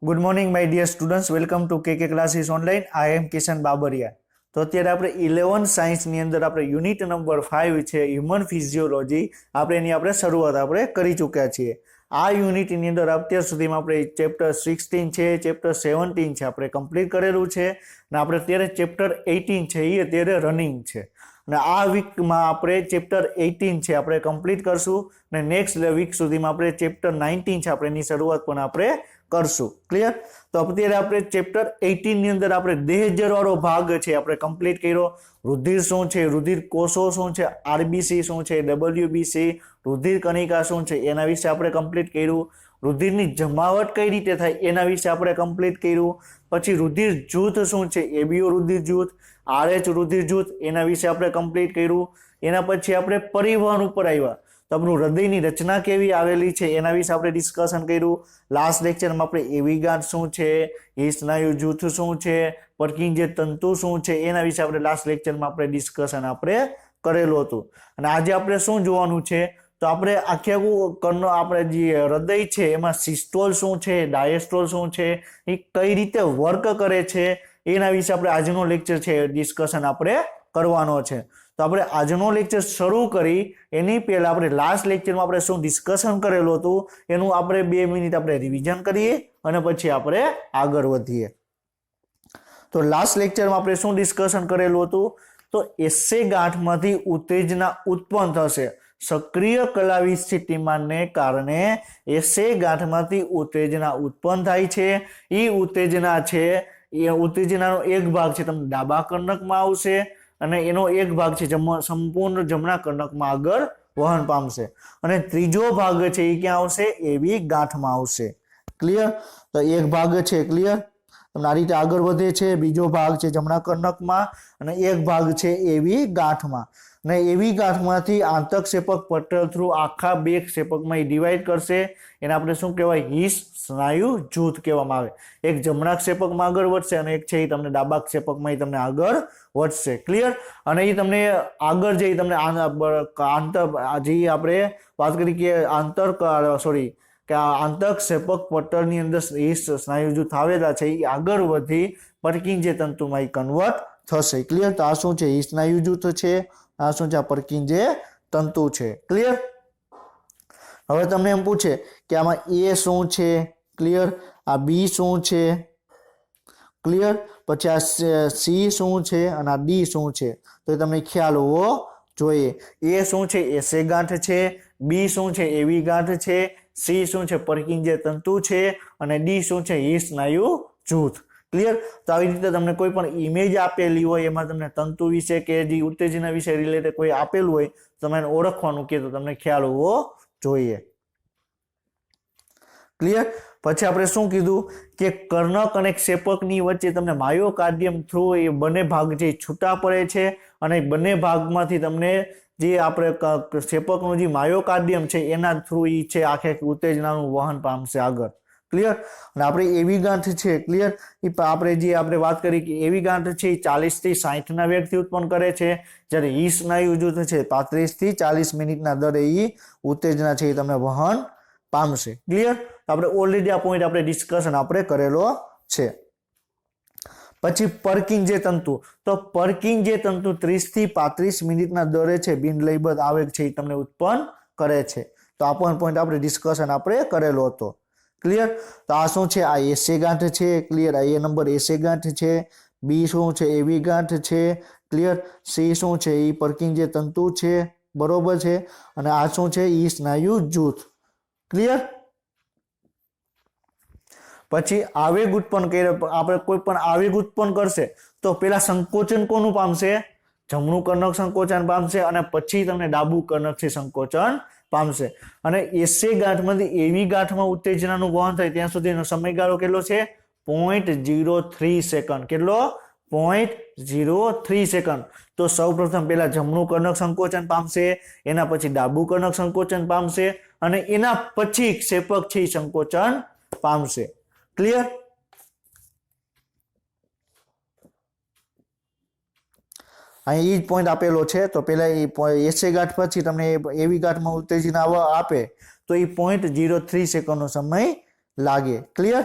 Good morning my dear students, welcome to K classes online. I am Kishan Babariya. તો અત્યારે આપણે 11 સાયન્સની અંદર આપણે યુનિટ નંબર 5 છે હ્યુમન ફિઝિયોલોજી, આપણે શરૂઆત કરી ચૂક્યા છીએ. આ યુનિટની અંદર અત્યાર સુધીમાં આપણે ચેપ્ટર 16 છે, ચેપ્ટર 17 છે આપણે કમ્પ્લીટ કરેલું છે અને આપણે અત્યારે ચેપ્ટર 18 છે એ અત્યારે રનિંગ છે. અને આ વીકમાં આપણે ચેપ્ટર 18 છે આપણે કમ્પ્લીટ કરશું અને નેક્સ્ટ વીક સુધીમાં આપણે ચેપ્ટર 19 છે આપણે એની શરૂઆત પણ આપણે કરશું. ક્લિયર? તો અત્યારે આપણે ચેપ્ટર 18 ની અંદર આપણે દેહજર વાળો ભાગ છે આપણે કમ્પ્લીટ કર્યો. રુધિર શું છે, રુધિર કોષો શું છે, આરબીસી શું છે, ડબલ્યુબીસી, રુધિર કણિકા શું છે એના વિશે આપણે કમ્પ્લીટ કર્યું. રુધિરની જમાવટ કઈ રીતે થાય એના વિશે આપણે કમ્પ્લીટ કર્યું. પછી રુધિર જૂથ શું છે, એબીઓ રુધિર જૂથ, આરએચ રુધિર જૂથ, એના વિશે આપણે કમ્પ્લીટ કર્યું. એના પછી આપણે પરિવહન ઉપર આવ્યા. તો આપણું હૃદયની રચના કેવી આવેલી છે એના વિશે આપણે ડિસ્કશન કર્યું. લાસ્ટ લેક્ચરમાં આપણે એવી ગાંઠ શું છે, એ સ્નાયુ જૂથ શું છે, પર્કિંજે તંતુ શું છે એના વિશે આપણે લાસ્ટ લેક્ચરમાં આપણે ડિસ્કશન આપણે કરેલું હતું. અને આજે આપણે શું જોવાનું છે, તો આપણે આખું આપણે જે હૃદય છે એમાં સિસ્ટોલ શું છે, ડાયસ્ટોલ શું છે, એ કઈ રીતે વર્ક કરે છે એના વિશે આપણે આજનો લેક્ચર છે ડિસ્કશન આપણે કરવાનો છે. તો આપણે આજનો લેક્ચર શરૂ કરી એની પહેલા આપણે લાસ્ટ લેક્ચરમાં આપણે શું ડિસ્કશન કરેલું હતું એનું આપણે 2 મિનિટ આપણે રિવિઝન કરીએ અને પછી આપણે આગળ વધીએ. તો લાસ્ટ લેક્ચરમાં આપણે શું ડિસ્કશન કરેલું હતું, તો એસે ગાંઠમાંથી ઉત્તેજના ઉત્પન્ન થશે. સક્રિય કલાવી સ્થિતિમાનને કારણે એસે ગાંઠમાંથી ઉત્તેજના ઉત્પન્ન થાય છે. એ ઉત્તેજના છે એ ઉત્તેજનાનો એક ભાગ છે તમને ડાબા કર્ણકમાં આવશે અને એનો એક ભાગ છે સંપૂર્ણ જમણા કર્ણકમાં આગળ વહન પામશે. અને ત્રીજો ભાગ છે એ ક્યાં આવશે, એવી ગાંઠમાં આવશે. ક્લિયર? તો એક ભાગ છે ક્લિયર તમને આ રીતે આગળ વધે છે, બીજો ભાગ છે જમણા કર્ણકમાં અને એક ભાગ છે એવી ગાંઠમાં. અને એવી ગાંઠમાંથી આંતરક્ષેપક પટલ થ્રુ આખા 2 ક્ષેપકમાં ડિવાઈડ કરશે. એને આપણે શું કહેવાય, હિસ સ્નાયુ જૂથ કહેવામાં આવે. એક જમણા ક્ષેપકમાં આગળ વધશે અને એક છે એ તમને ડાબા ક્ષેપકમાં તમને આગળ વધશે. ક્લિયર? અને એ તમને આગળ જે તમને જે આપણે વાત કરી કે આંતરક્ષેપક પટલની અંદર સ્નાયુ જૂથ આવેલા છે એ આગળ વધી પર્કિંજે તંતુમાં એ કન્વર્ટ થશે. ક્લિયર? તો આ શું છે, એ સ્નાયુ જૂથ છે, આ શું છે, આ પર્કિંજે તંતુ છે. ક્લિયર? હવે તમને એમ પૂછે કે આમાં એ શું છે, ક્લિયર, આ બી શું છે, ક્લિયર, પછી આ સી શું છે અને આ ડી શું છે, તો એ તમને ખ્યાલ હોવો જોઈએ. એ શું છે, એસે ગાંઠ છે, બી શું છે, એવી ગાંઠ છે, સી શું છે, પર્કિંજે તંતુ છે અને ડી શું છે, એ સ્નાયુ જૂથ. ક્લિયર? તો આવી રીતે તમને કોઈ પણ ઇમેજ આપેલી હોય એમાં તમને તંતુ વિશે કે જે ઉત્તેજના વિશે રિલેટેડ કોઈ આપેલું હોય તો તમે ઓળખવાનું કે તો તમને ખ્યાલ હોવો જોઈએ. ક્લિયર? પછી આપણે શું કીધું કે કર્ણક અને ક્ષેપકની વચ્ચે તમને માયોકાર્ડિયમ થ્રુ એ બંને ભાગ જે છૂટા પડે છે અને બંને ભાગમાંથી તમને જે આપણે ક્ષેપકનું જે માયોકાર્ડિયમ છે એના થ્રુ એ છે આખે ઉત્તેજનાનું વહન પામશે આગળ. ક્લિયર? અને આપણે એવી ગાંઠ છે, ક્લિયર, એ આપણે વાત કરી કે એવી ગાંઠ છે એ 40 થી 60 ના વેગથી ઉત્પન્ન કરે છે, જ્યારે ઈ સ્નાયુ જૂથ છે 35 થી 40 મિનિટના દરે એ ઉત્તેજના છે એ તમને વહન પામશે. ક્લિયર? આપણે ઓલરેડી આ પોઈન્ટ આપણે ડિસ્કશન આપણે કરેલો છે. પછી પર્કિંજે તંતુ, તો પર્કિંજે તંતુ 30 થી 35 મિનિટના દરે છે બિનલયબદ્ધ આવેગ છે એ તમને ઉત્પન્ન કરે છે. તો આ પણ પોઈન્ટ આપણે ડિસ્કશન આપણે કરેલો હતો. ક્લિયર? તો આ શું છે, આ એસે ગાંઠ છે. ક્લિયર? આ એ નંબર એસે ગાંઠ છે. બી શું છે, એવી ગાંઠ છે. ક્લિયર? સી શું છે, એ પર્કિંજે તંતુ છે. બરોબર છે? અને આ શું છે, એ સ્નાયુ જૂથ. ક્લિયર? પછી આવેગ ઉત્પન્ન કરે, આપણે કોઈ પણ આવેગ ઉત્પન્ન કરશે તો પેલા સંકોચન કોનું પામશે, જમણું કર્ણક સંકોચન પામશે અને પછી તમને ડાબુ કર્ણક છે સંકોચન પામશે. અને એસે ગાંઠમાંથી એવી ગાંઠમાં ઉત્તેજનાનું વહન થાય ત્યાં સુધીનો સમયગાળો કેટલો છે, 0.03 સેકન્ડ. કેટલો? 0.03 સેકન્ડ. તો સૌપ્રથમ પેલા જમણું કર્ણક સંકોચન પામશે, એના પછી ડાબુ કર્ણક સંકોચન પામશે અને એના પછી ક્ષેપક છે સંકોચન પામશે. ક્લિયર? અહીં એ જ પોઈન્ટ આપેલો છે. તો પેલા એસે ગાંઠ પછી તમને એવી ગાંઠમાં ઉત્તેજના આપે તો એ 0.03 સેકન્ડનો સમય લાગે. ક્લિયર?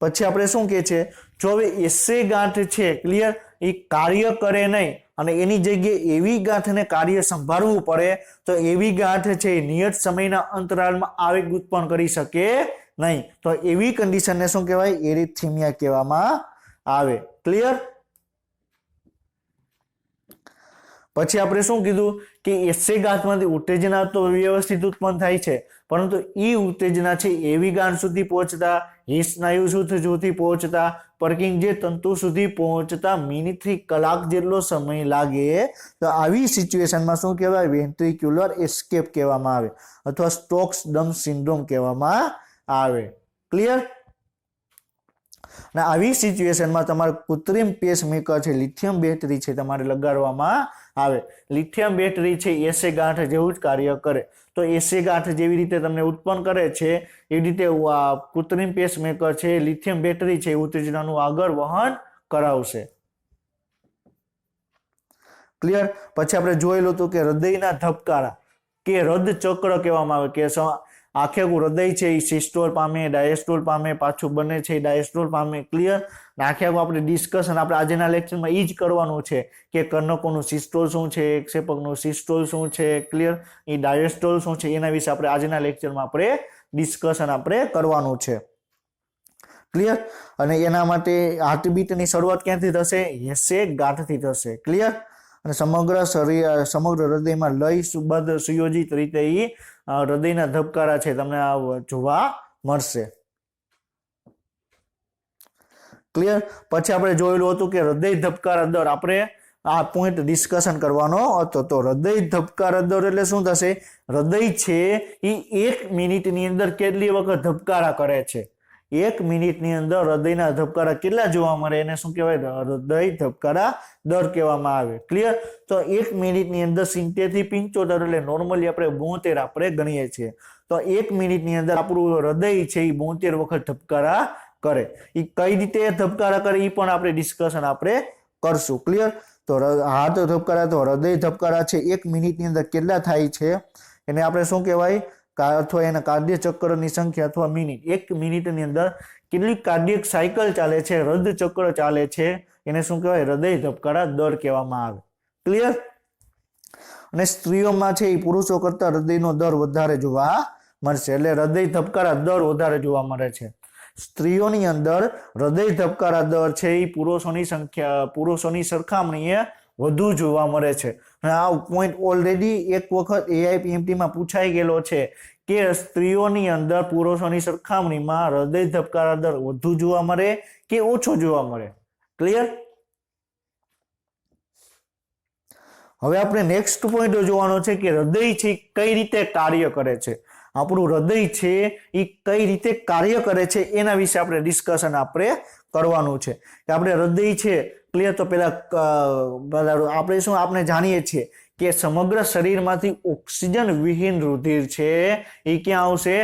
પછી આપણે શું કહે છે, જો હવે એસે ગાંઠ છે ક્લિયર એ કાર્ય કરે નહીં અને એની જગ્યાએ એવી ગાંઠને કાર્ય સંભાળવું પડે તો એવી ગાંઠ છે એ નિયત સમયના અંતરાલમાં આવેગ ઉત્પન્ન કરી શકે નહીં. તો એવી કન્ડિશનને શું કહેવાય, એરિથમિયા કહેવામાં આવે. ક્લિયર. પછી આપણે શું કીધું કે એસે ગાંઠમાંથી ઉત્તેજના તો વ્યવસ્થિત ઉત્પન્ન થાય છે, પરંતુ એ ઉત્તેજના છે એવી ગાંઠ સુધી પહોંચતા, હિસ સ્નાયુ સુધી પહોંચતા, પર્કિંગ તંતુ સુધી પહોંચતા મિનિટથી કલાક જેટલો સમય લાગે. તો આવી સિચ્યુએશનમાં શું કહેવાય, વેન્ટ્રિક્યુલર એસ્કેપ કહેવામાં આવે અથવા સ્ટોક્સ ડમ સિન્ડ્રોમ કહેવામાં આવે. ક્લિયર. અને આવી સિચ્યુએશનમાં તમારે કૃત્રિમ પેસમેકર છે, લિથિયમ બેટરી છે તમારે લગાડવામાં આવે. લિથિયમ બેટરી છે એસે ગાંઠ જેવું જ કાર્ય કરે. તો એસે ગાંઠ જેવી રીતે તમને ઉત્પન્ન કરે છે એવી રીતે કૃત્રિમ પેસમેકર છે, લિથિયમ બેટરી છે ઉત્તેજનાનું આગળ વહન કરાવશે. ક્લિયર. પછી આપણે જોયેલું હતું કે હૃદયના ધબકારા કે હૃદ ચક્ર કહેવામાં આવે, કે આખે હૃદય છે એ સિસ્ટોલ પામે, ડાયસ્ટોલ પામે, પાછું બને છે ડાયસ્ટોલ પામે. ક્લિયર. આખે આપણે ડિસ્કશન આપણે આજના લેક્ચરમાં એ જ કરવાનું છે કે કર્ણકોનું સિસ્ટોલ શું છે, ક્ષેપકનું સિસ્ટોલ શું છે, ક્લિયર, એ ડાયસ્ટોલ શું છે, એના વિશે આપણે આજના લેક્ચરમાં આપણે ડિસ્કશન આપણે કરવાનું છે. ક્લિયર. અને એના માટે હાર્ટબીટની શરૂઆત ક્યાંથી થશે, એસે ગાંઠથી થશે. ક્લિયર. અને સમગ્ર હૃદયમાં લયબદ્ધ સુયોજિત રીતે એ હૃદયના ધબકારા છે તમને જોવા મળશે. ક્લિયર. પછી આપણે જોયેલું હતું કે હૃદય ધબકારા દર, આપણે આ પોઈન્ટ ડિસ્કશન કરવાનો હતો. તો હૃદય ધબકારા દર એટલે શું થશે, હૃદય છે એ 1 મિનિટની અંદર કેટલી વખત ધબકારા કરે છે, 1 મિનિટની અંદર હૃદયના ધબકારા કેટલા જોવા મળે એને શું કહેવાય, હૃદય ધબકારા દર કહેવામાં આવે. ક્લિયર. તો 1 મિનિટની અંદર 70 થી 75 એટલે નોર્મલી આપણે 72 આપણે ગણીએ છીએ. તો 1 મિનિટની અંદર આપણું હૃદય છે એ 72 વખત ધબકારા કરે. એ કઈ રીતે ધબકારા કરે એ પણ આપણે ડિસ્કશન આપણે કરશું. ક્લિયર. તો હાર્ટ ધબકારા, તો હૃદય ધબકારા છે 1 મિનિટની અંદર કેટલા થાય છે એને આપણે શું કહેવાય, અથવા એના કાર્ડિયક ચક્રની સંખ્યા અથવા મિનિટ. 1 મિનિટની અંદર કેટલી કાર્ડિયક સાયકલ ચાલે છે, હૃદય ચક્ર ચાલે છે, એને શું કહેવાય, હૃદય ધબકારા દર કહેવામાં આવે. ક્લિયર. અને સ્ત્રીઓમાં છે એ પુરુષો કરતા હૃદયનો દર વધારે જોવા મળશે, એટલે હૃદય ધબકારા દર વધારે જોવા મળે છે. સ્ત્રીઓની અંદર હૃદય ધબકારા દર છે એ પુરુષોની સરખામણીએ વધુ જોવા મળે છે. અને આ પોઈન્ટ ઓલરેડી એક વખત AIPMT માં પૂછાઈ ગયેલો છે કે સ્ત્રીઓની અંદર પુરુષોની સરખામણીમાં હૃદય ધબકારા દર વધુ જોવા મળે કે ઓછો જોવા મળે. ક્લિયર. હવે આપણે નેક્સ્ટ પોઈન્ટ જોવાનો છે કે હૃદય છે કઈ રીતે કાર્ય કરે છે. આપણું હૃદય છે એ કઈ રીતે કાર્ય કરે છે એના વિશે આપણે ડિસ્કશન આપણે કરવાનું છે. કે આપણે હૃદય છે ક્લિયર. તો પેલા આપણે શું આપણે જાણીએ છીએ કે સમગ્ર શરીરમાંથી ઓક્સિજન વિહીન રુધિર છે એ ક્યાં આવશે,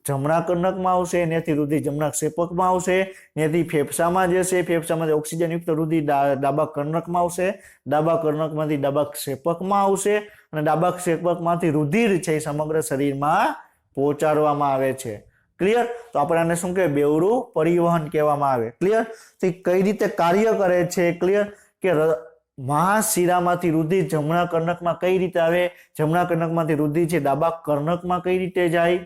જમણા કર્ણકમાં આવશે, ત્યાંથી રુધિર જમણા ક્ષેપકમાં આવશે, ત્યાંથી ફેફસામાં જશે, ફેફસામાંથી ઓક્સિજન યુક્ત રુધિર ડાબા કર્ણકમાં આવશે, ડાબા કર્ણકમાંથી ડાબા ક્ષેપકમાં આવશે, અને ડાબા ક્ષેપકમાંથી રુધિર છે એ સમગ્ર શરીરમાં પહોંચાડવામાં આવે છે. ક્લિયર. તો આપણે આને શું કહેવાય, બેવડું પરિવહન કહેવામાં આવે. ક્લિયર. તો કઈ રીતે કાર્ય કરે છે. ક્લિયર. કે મહાશિરામાંથી રુધિર જમણા કર્ણકમાં કઈ રીતે આવે, જમણા કર્ણકમાંથી રુધિર છે ડાબા કર્ણકમાં કઈ રીતે જાય,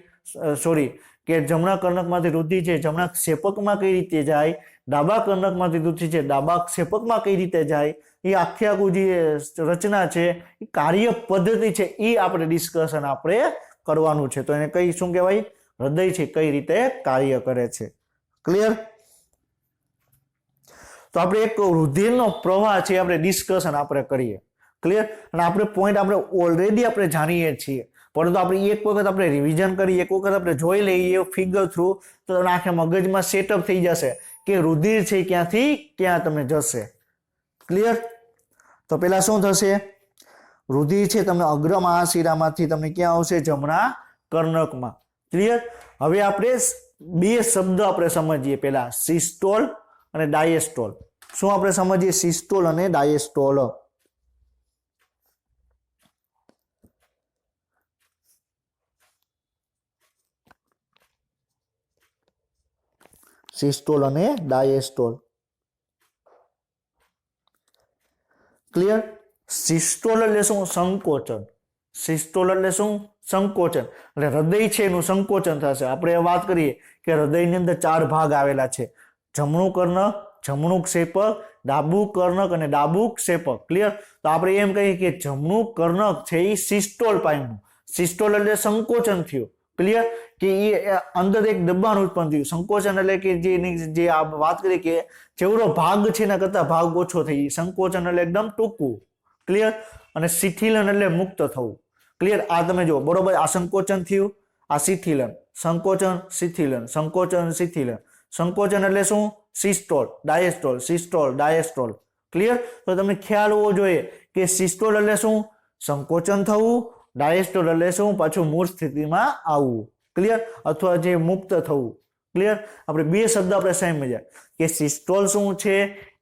કે જમણા કર્ણકમાંથી રુધિર છે જમણા ક્ષેપકમાં કઈ રીતે જાય, ડાબા કર્ણકમાંથી રુધિર છે ડાબા ક્ષેપકમાં કઈ રીતે જાય, એ આખું જે રચના છે એ કાર્ય પદ્ધતિ છે એ આપણે ડિસ્કશન આપણે કરવાનું છે. તો એને કઈ શું કહેવાય, હૃદય છે કઈ રીતે કાર્ય કરે છે. ક્લિયર. તો આપણે એક રુધિરનો પ્રવાહ છે આપણે ડિસ્કશન આપણે કરીએ. ક્લિયર. અને આપણે પોઈન્ટ આપણે ઓલરેડી આપણે જાણીએ છીએ, પરંતુ આપણે એક વખત આપણે રિવિઝન કરીએ, એક વખત આપણે જોઈ લઈએ ફિગર થ્રુ, તો આખે મગજમાં સેટઅપ થઈ જશે કે રુધિર છે ક્યાંથી ક્યાં તમે જશે. ક્લિયર. તો પેલા શું થશે, રુધિર છે તમને અગ્ર મહાશિરામાંથી તમને ક્યાં આવશે, જમણા કર્ણકમાં. ક્લિયર. હવે આપણે બે શબ્દ આપણે સમજીએ, પેલા સિસ્ટોલ અને ડાયસ્ટોલ. શું આપણે સમજીએ, સિસ્ટોલ અને ડાયસ્ટોલ. સિસ્ટોલ અને ડાયેસ્ટોલ. ક્લિયર? સિસ્ટોલ એટલે શું? સંકોચન. સિસ્ટોલ એટલે શું? સંકોચન. એટલે હૃદય છે એનું સંકોચન થશે. આપણે વાત કરીએ કે હૃદયની અંદર 4 ભાગ આવેલા છે: જમણું કર્ણક, જમણું ક્ષેપક, ડાબું કર્ણક અને ડાબું ક્ષેપક. ક્લિયર? તો આપણે એમ કહીએ કે જમણું કર્ણક છે એ સિસ્ટોલ પામ્યું. સિસ્ટોલ એટલે સંકોચન થયું. ક્લિયર? કે એ અંદર એક દબાણ ઉત્પન્ન થયું. સંકોચન એટલે કે જે આ વાત કરીએ કે જેવડો ભાગ છે એના કરતા ભાગ ઓછો થઈ. સંકોચન એટલે એકદમ ટૂંકું. ક્લિયર? અને શિથિલન એટલે મુક્ત થવું. ક્લિયર? આ તમે જુઓ બરોબર. આ સંકોચન થયું, આ શિથિલન. સંકોચન, શિથિલન, સંકોચન, શિથિલન. સંકોચન એટલે શું? Systole, diastole, systole, diastole. Clear? તો તમને ખ્યાલ હોવો જોઈએ કે સિસ્ટોલ એટલે શું? સંકોચન થવું. ડાયેસ્ટોલ એટલે શું? પાછું મૂળ સ્થિતિમાં આવવું. ક્લિયર? અથવા જે મુક્ત થવું. ક્લિયર? આપણે બે શબ્દ આપણે સમજ્યા કે સિસ્ટોલ શું છે,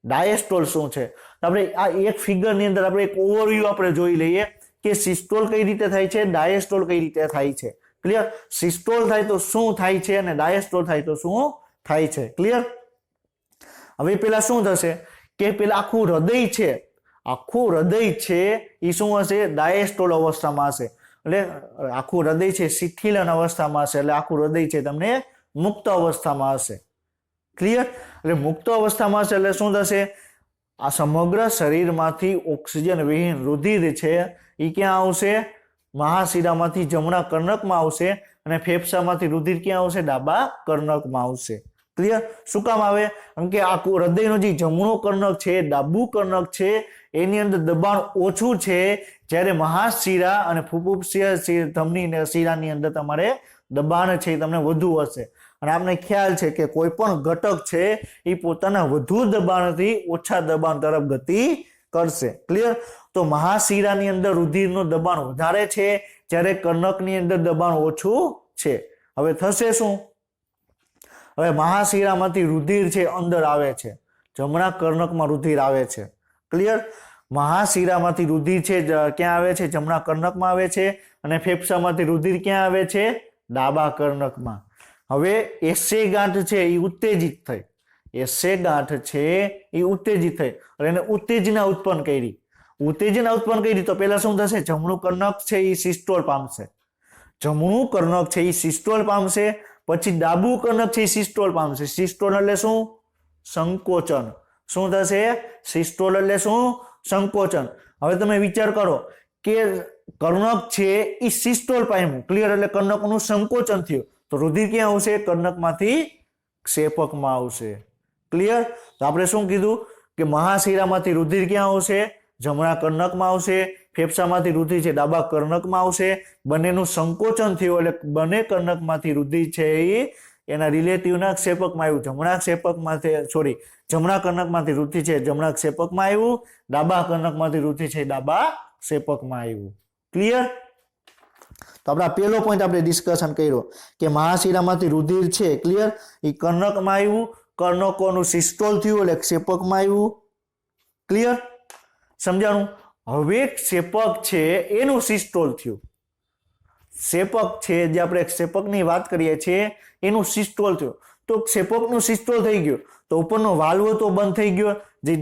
ડાયેસ્ટોલ શું છે. આપણે આ એક ફિગરની અંદર આપણે એક ઓવરવ્યુ આપણે જોઈ લઈએ કે સિસ્ટોલ કઈ રીતે થાય છે, ડાયેસ્ટોલ કઈ રીતે થાય છે. ક્લિયર? સિસ્ટોલ થાય તો શું થાય છે અને ડાયેસ્ટોલ થાય તો શું થાય છે. ક્લિયર? હવે પેલા શું થશે કે પેલા આખું હૃદય છે, આખું હૃદય છે એ શું હશે? ડાયેસ્ટોલ અવસ્થામાં હશે. એટલે આખું હૃદય છે શિથિલન અવસ્થામાં હશે. એટલે આખું હૃદય છે તમને મુક્ત અવસ્થામાં હશે. ક્લિયર? એટલે મુક્ત અવસ્થામાં હશે એટલે શું થશે? આ સમગ્ર શરીરમાંથી ઓક્સિજન વિહીન રુધિર છે એ ક્યાં આવશે? મહાશિરામાંથી જમણા કર્ણકમાં આવશે અને ફેફસામાંથી રુધિર ક્યાં આવશે? ડાબા કર્ણકમાં આવશે. ક્લિયર? શું કામ આવે? કારણ કે આખું હૃદયનું જે જમણું કર્ણક છે, ડાબું કર્ણક છે એની અંદર દબાણ ઓછું છે, જ્યારે મહાશિરા અને ફુફુસીય ધમની શિરાની અંદર તમારે દબાણ છે એ તમને વધુ હશે. અને આપણે ખ્યાલ છે કે કોઈ પણ ઘટક છે એ પોતાના વધુ દબાણથી ઓછા દબાણ તરફ ગતિ કરશે. ક્લિયર? તો મહાશિરાની અંદર રુધિરનું દબાણ વધારે છે, જ્યારે કર્ણકની અંદર દબાણ ઓછું છે. હવે થશે શું? હવે મહાશિરામાંથી રુધિર છે અંદર આવે છે, જમણા કર્ણકમાં રુધિર આવે છે. ક્લિયર? મહાશિરામાંથી રુધિર છે ક્યાં આવે છે? જમણા કર્ણકમાં આવે છે. અને ફેફસામાંથી રુધિર ક્યાં આવે છે? ડાબા કર્ણકમાં. હવે એસે ગાંઠ છે એ ઉત્તેજિત થઈ. એસે ગાંઠ છે એ ઉત્તેજિત થઈ અને એને ઉત્તેજના ઉત્પન્ન કરી. ઉત્તેજના ઉત્પન્ન કરી તો પેલા શું થશે? જમણું કર્ણક છે એ સિસ્ટોલ પામશે. જમણું કર્ણક છે એ સિસ્ટોલ પામશે. પછી ડાબું કર્ણક છે એ સિસ્ટોલ પામશે. સિસ્ટોલ એટલે શું? સંકોચન. શું થશે? સિસ્ટોલ એટલે શું? સંકોચન. હવે તમે વિચાર કરો કે કર્ણક છે એ સિસ્ટોલ પામ્યું. ક્લિયર? એટલે કર્ણકનું સંકોચન થયું તો રુધિર ક્યાં આવશે? કર્ણકમાંથી ક્ષેપકમાં આવશે. ક્લિયર? તો આપણે શું કીધું કે મહાશિરામાંથી રુધિર ક્યાં આવશે? જમણા કર્ણકમાં આવશે. ફેફસામાંથી રુધિર છે ડાબા કર્ણકમાં આવશે. બંનેનું સંકોચન થયું એટલે બંને કર્ણકમાંથી રુધિર છે એ એના રિલેટિવના ક્ષેપકમાં આવ્યું. જમણા કર્ણકમાંથી રુધિર છે જમણા ક્ષેપકમાં આવ્યું. ડાબા કર્ણકમાંથી રુધિર છે ડાબા ક્ષેપકમાં આવ્યું. ક્લિયર? તો આપણા પહેલો પોઈન્ટ આપણે ડિસ્કશન કર્યો કે મહાશિરામાંથી રુધિર છે, ક્લિયર, એ કર્ણકમાં આવ્યું. કર્ણકોનું સિસ્ટોલ થયું એટલે ક્ષેપકમાં આવ્યું. ક્લિયર? સમજાણું? હવે ક્ષેપક છે એનું સિસ્ટોલ થયું. ક્ષેપક છે જે આપણે ક્ષેપકની વાત કરીએ છીએ એનું સિસ્ટોલ થયું. તો ક્ષેપકનું સિસ્ટોલ થઈ ગયું તો ઉપરનો વાલ્વ તો બંધ થઈ ગયો. જે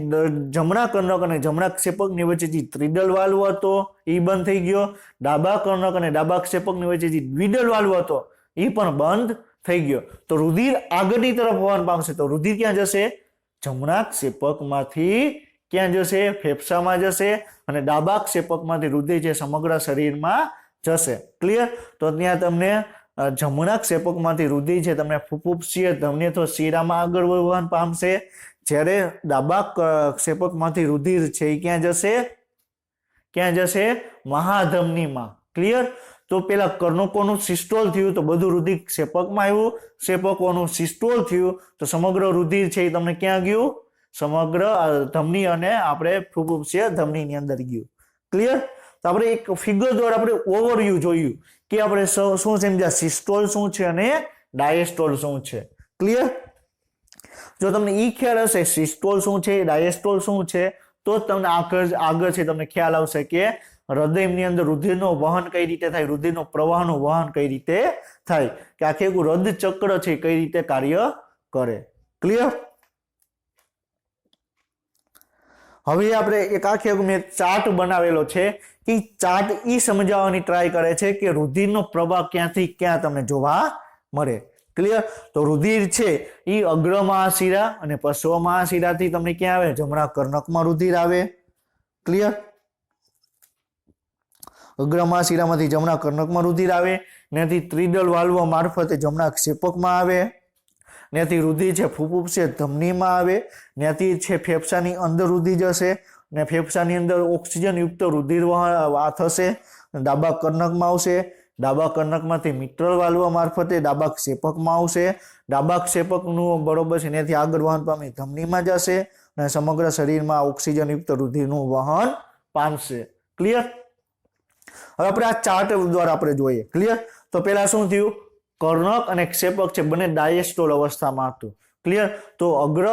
જમણા કર્ણક અને જમણા ક્ષેપકની વચ્ચે જે ત્રિદલ વાલ્વ હતો એ બંધ થઈ ગયો. ડાબા કર્ણક અને ડાબા ક્ષેપકની વચ્ચે જે દ્વિદલ વાલ્વ હતો એ પણ બંધ થઈ ગયો. તો રુધિર આગળની તરફ વહન પામશે. તો રુધિર ક્યાં જશે? જમણા ક્ષેપકમાંથી ક્યાં જશે? ફેફસામાં જશે. અને ડાબા ક્ષેપકમાંથી રુધિર છે સમગ્ર શરીરમાં જશે. ક્લિયર? તો ત્યાં તમને જમણા ક્ષેપકમાંથી રુધિર છે તમને ફુફુસીય ધમની અથવા શિરામાં આગળ વહન પામશે. જ્યારે ડાબા ક્ષેપકમાંથી રુધિર છે એ ક્યાં જશે? ક્યાં જશે? મહાધમનીમાં. ક્લિયર? તો પેલા કર્ણકોનું સિસ્ટોલ થયું તો બધું રુધિર ક્ષેપકમાં આવ્યું. ક્ષેપકોનું સિસ્ટોલ થયું તો સમગ્ર રુધિર છે એ તમને ક્યાં ગયું? સમગ્ર ધમની અને આપણે ફુફુસીય ધમનીની અંદર ગયું. ક્લિયર? તો આપણે એક ફિગર દ્વારા આપણે ઓવરવ્યુ જોયું કે આપણે શું સમજ્યા? સિસ્ટોલ શું છે અને ડાયેસ્ટોલ શું છે. ક્લિયર? જો તમને એ ખ્યાલ હશે સિસ્ટોલ શું છે, ડાયેસ્ટોલ શું છે, તો તમને આગળ છે તમને ખ્યાલ આવશે કે હૃદયની અંદર રુધિરનું વહન કઈ રીતે થાય, રુધિરનો પ્રવાહનું વહન કઈ રીતે થાય, કે આખે રદ ચક્ર છે કઈ રીતે કાર્ય કરે. ક્લિયર? હવે આપણે એક આખી મેં ચાર્ટ બનાવેલો છે કે ચાર્ટ ઈ સમજાવવાની ટ્રાય કરે છે કે રુધિરનો પ્રવાહ ક્યાંથી ક્યાં તમને જોવા મળે. ક્લિયર? તો રુધિર છે એ અગ્ર મહાશિરા અને પશ્વ મહાશિરાથી તમને ક્યાં આવે? જમણા કર્ણકમાં રુધિર આવે. ક્લિયર? અગ્ર મહાશિરામાંથી જમણા કર્ણકમાં રુધિર આવે, ત્યાંથી ત્રિદલ વાલ્વ મારફતે જમણા ક્ષેપકમાં આવે, ત્યાંથી રુધિર છે ફૂફૂસ છે ધમનીમાં આવે, ત્યાંથી છે ફેફસાની અંદર રુધિર જશે ને ફેફસાની અંદર ઓક્સિજન યુક્ત રુધિર થશે, ડાબા કર્ણકમાં આવશે, ડાબા કર્ણકમાંથી મિટ્રલ વાલ્વ મારફતે ડાબા ક્ષેપકમાં આવશે, ડાબા ક્ષેપકનું બરોબર છે ત્યાંથી આગળ વહન પામી ધમનીમાં જશે અને સમગ્ર શરીરમાં ઓક્સિજન યુક્ત રુધિરનું વહન પામશે. ક્લિયર? હવે આપણે આ ચાર્ટ દ્વારા આપણે જોઈએ. ક્લિયર? તો પહેલા શું થયું? કર્ણક અને ક્ષેપક છે બંને ડાયસ્ટોલ અવસ્થામાં હતું. ક્લિયર? તો અગ્ર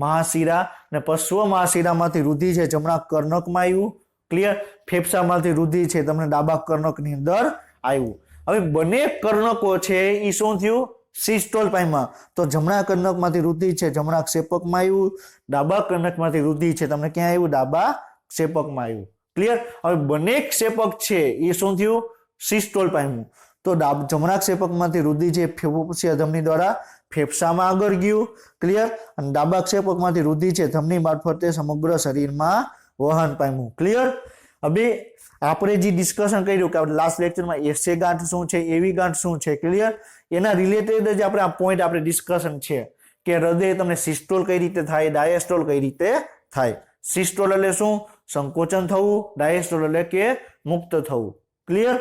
મહાશિરા અને પશ્વ મહાશિરામાંથી રુધિર છે જમણા કર્ણકમાં આવ્યું. ક્લિયર? ફેફસામાંથી રુધિર છે તમને ડાબા કર્ણકની અંદર આવ્યું. હવે બંને કર્ણકો છે એ શું થયું? સિસ્ટોલ પામ્યા. તો જમણા કર્ણકમાંથી રુધિર છે જમણા ક્ષેપકમાં આવ્યું, ડાબા કર્ણકમાંથી રુધિર છે તમને ક્યાં આવ્યું? ડાબા ક્ષેપકમાં આવ્યું. ક્લિયર? હવે બંને ક્ષેપક છે એ શું થયું? સિસ્ટોલ પામ્યું. તો જમણા ક્ષેપકમાંથી રુધિર છે ફૂફૂસીય ધમની દ્વારા ફેફસામાં આગળ ગયું. ક્લિયર? અને ડાબા ક્ષેપકમાંથી રુધિર છે ધમની મારફતે સમગ્ર શરીરમાં વહન પામ્યું. ક્લિયર? હવે આપણે જે ડિસ્કશન કર્યું કે આપણે લાસ્ટ લેક્ચરમાં એસે ગાંઠ શું છે, એવી ગાંઠ શું છે. ક્લિયર? એના રિલેટેડ જ આપણે આ પોઈન્ટ આપણે ડિસ્કશન છે કે હૃદય તમને સિસ્ટોલ કઈ રીતે થાય, ડાયસ્ટોલ કઈ રીતે થાય. સિસ્ટોલ એટલે શું? સંકોચન થવું, ડાયસ્ટોલ એટલે કે મુક્ત થવું. ક્લિયર?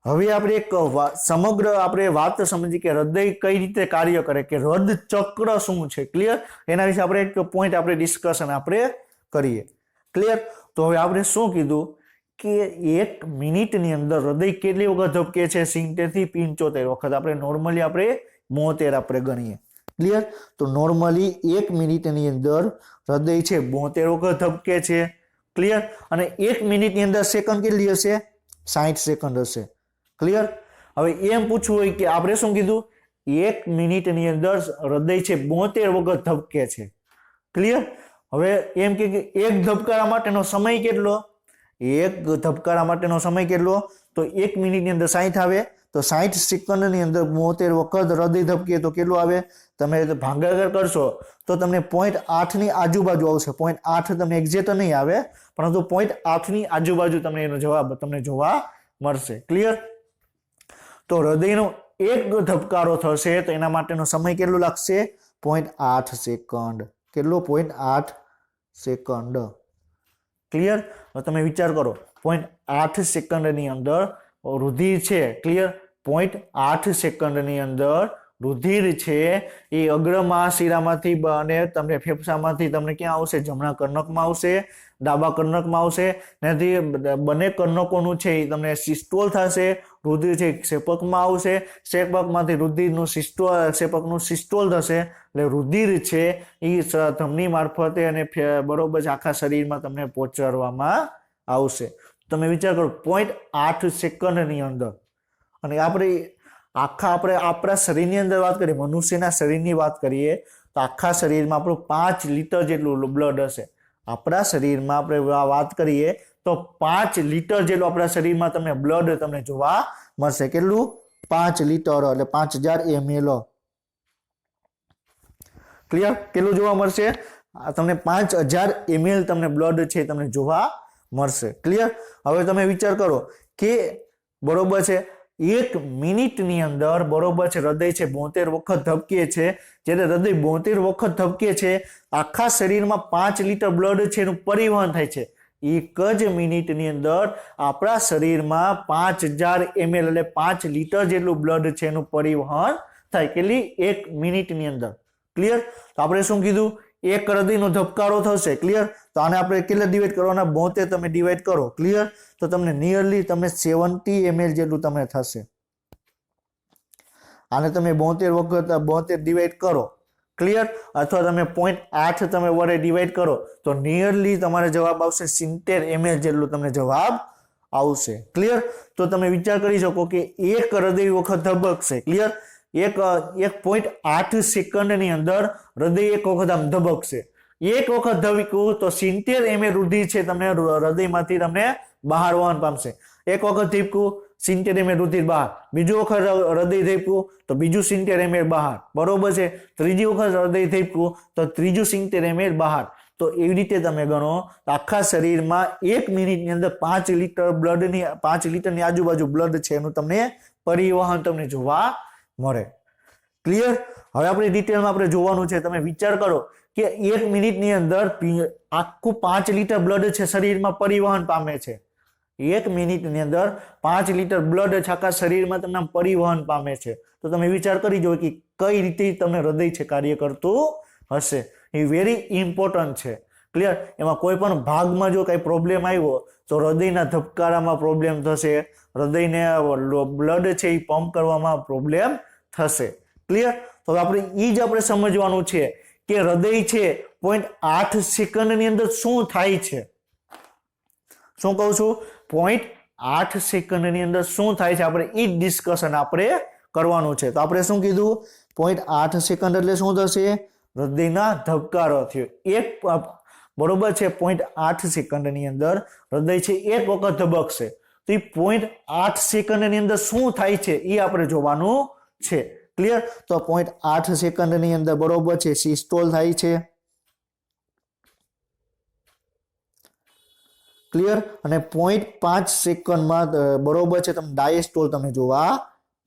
હવે આપણે એક સમગ્ર આપણે વાત સમજી કે હૃદય કઈ રીતે કાર્ય કરે, કે હૃદ ચક્ર શું છે. ક્લિયર? એના વિશે આપણે એક પોઈન્ટ આપણે ડિસ્કશન આપણે કરીએ. ક્લિયર? તો હવે આપણે શું કીધું કે 1 મિનિટની અંદર હૃદય કેટલી વખત ધબકે છે? 70 થી 75 વખત. આપણે નોર્મલી આપણે 72 આપણે ગણીએ. ક્લિયર? તો નોર્મલી 1 મિનિટની અંદર હૃદય છે 72 વખત ધબકે છે. ક્લિયર? અને 1 મિનિટની અંદર સેકન્ડ કેટલી હશે? 60 સેકન્ડ હશે. ક્લિયર? હવે એમ પૂછવું હોય કે આપણે શું કીધું? 1 મિનિટની અંદર હૃદય છે 72 વખત ધબકે છે. ક્લિયર? હવે એમ કે એક ધબકારા માટેનો સમય કેટલો? એક ધબકારા માટેનો સમય કેટલો? તો 1 મિનિટની અંદર 60 આવે તો 60 સેકન્ડની અંદર 72 વખત હૃદય ધબકે તો કેટલું આવે? તમે ભાગાકાર કરશો તો તમને 0.8 ની આજુબાજુ આવશે. 0.8 તમને એક્ઝેક્ટ નહીં આવે, પરંતુ 0.8 ની આજુબાજુ તમને એનો જવાબ તમને જોવા મળશે. ક્લિયર? તો હૃદયનો એક ધબકારો થશે તો એના માટેનો સમય કેટલો લાગશે? 0.8 સેકન્ડ. કેટલો? 0.8 સેકન્ડ. ક્લિયર? હવે તમે વિચાર કરો 0.8 સેકન્ડની અંદર રુધિર છે. ક્લિયર? 0.8 સેકન્ડની અંદર રુધિર છે એ અગ્ર મહાશિરામાંથી અને તમને ફેફસામાંથી તમને ક્યાં આવશે? જમણા કર્ણકમાં આવશે, ડાબા કર્ણકમાં આવશે. ત્યાંથી બંને કર્ણકોનું છે એ તમને સિસ્ટોલ થશે. રુધિર છે ક્ષેપકમાં આવશે, ક્ષેપકમાંથી રુધિરનું ક્ષેપકનું સિસ્ટોલ થશે. એટલે રુધિર છે એ ધમની મારફતે અને બરોબર આખા શરીરમાં તમને પહોંચાડવામાં આવશે. તમે વિચાર કરો 0.8 સેકન્ડની અંદર. અને આપણે આપણા શરીરની અંદર વાત કરીએ, મનુષ્યના શરીરની વાત કરીએ તો આખા શરીરમાં આપણું 5 લીટર જેટલું બ્લડ હશે. આપણા શરીરમાં આપણે વાત કરીએ તો 5 લીટર જેટલું આપણા શરીરમાં તમને બ્લડ તમને જોવા મળશે. કેટલું? 5 લીટર એટલે 5000 ml. ક્લિયર? કેટલું જોવા મળશે? તમને 5000 ml તમને બ્લડ છે તમને જોવા મળશે. ક્લિયર? હવે તમે વિચાર કરો કે બરોબર છે 1 મિનિટની અંદર બરોબર છે હૃદય છે 72 વખત ધબકે છે. જ્યારે હૃદય 72 વખત ધબકે છે આખા શરીરમાં 5 લીટર બ્લડ છે એનું પરિવહન થાય છે. એક જ મિનિટની અંદર આપણા શરીરમાં 5000 ml એટલે 5 લીટર જેટલું બ્લડ છે એનું પરિવહન થાય. કેટલી? 1 મિનિટની અંદર. ક્લિયર? તો આપણે શું કીધું? એક હૃદયનો ધબકારો થશે. ક્લિયર? તો આને આપણે કેટલા ડિવાઈડ કરવાના? 72 તમે ડિવાઈડ કરો. ક્લિયર? તો તમને નિયરલી તમે 70 ml જેટલું તમે થશે. આને તમે 72 વખત 72 ડિવાઈડ કરો. ક્લિયર? અથવા તમે 0.8 તમે વડે ડિવાઈડ કરો તો નિયરલી તમારે જવાબ આવશે 70 ml જેટલું તમને જવાબ આવશે. ક્લિયર? તો તમે વિચાર કરી શકો કે એક હૃદય વખત ધબકશે. ક્લિયર? 1.8 સેકન્ડની અંદર હૃદય એક વખત આમ ધબકશે. એક વખત ધબક્યું તો 70 ml રુધિર છે તમને હૃદયમાંથી તમને બહાર વહન પામશે. એક વખત ધબક્યું 70 ml રુધિર બહાર, બીજું વખત હૃદય ધબક્યું તો બીજું 70 ml બહાર, બરોબર છે. ત્રીજી વખત હૃદય ધબક્યું તો ત્રીજું 70 ml બહાર. તો એવી રીતે તમે ગણો આખા શરીરમાં 1 મિનિટની અંદર 5 લીટર બ્લડની 5 લીટરની આજુબાજુ બ્લડ છે એનું તમને પરિવહન તમને જોવા મળે. ક્લિયર? હવે આપણે ડિટેલમાં આપણે જોવાનું છે. તમે વિચાર કરો કે 1 મિનિટની અંદર આખું 5 લીટર બ્લડ છે શરીરમાં પરિવહન પામે છે. 1 મિનિટની અંદર 5 લીટર બ્લડ આખા શરીરમાં તમને પરિવહન પામે છે. તો તમે વિચાર કરી જો કે કઈ રીતે તમને હૃદય છે કાર્ય કરતું હશે. એ વેરી ઇમ્પોર્ટન્ટ છે. ક્લિયર? એમાં કોઈ પણ ભાગમાં જો કઈ પ્રોબ્લેમ આવ્યો તો હૃદયના ધબકારામાં પ્રોબ્લેમ થશે, હૃદયને બ્લડ છે એ પંપ કરવામાં પ્રોબ્લેમ થશે. ક્લિયર? તો આપણે એ જ આપણે સમજવાનું છે કે હૃદય છે 0.8 સેકન્ડની અંદર શું થાય છે. શું કહું છું? 0.8 સેકન્ડની અંદર શું થાય છે આપણે એ ડિસ્કશન આપણે કરવાનું છે. તો આપણે શું કીધું? 0.8 સેકન્ડ એટલે શું થશે? હૃદયના ધબકારો થયો એક, બરોબર છે. 0.8 સેકન્ડની અંદર હૃદય છે એક વખત ધબકશે. તો એ 0.8 સેકન્ડની અંદર શું થાય છે એ આપણે જોવાનું છે. ક્લિયર? તો 0.8 સેકન્ડની અંદર બરોબર છે સિસ્ટોલ થાય છે. ક્લિયર? અને 0.5 સેકન્ડમાં બરોબર છે તમને ડાયસ્ટોલ તમે જોવા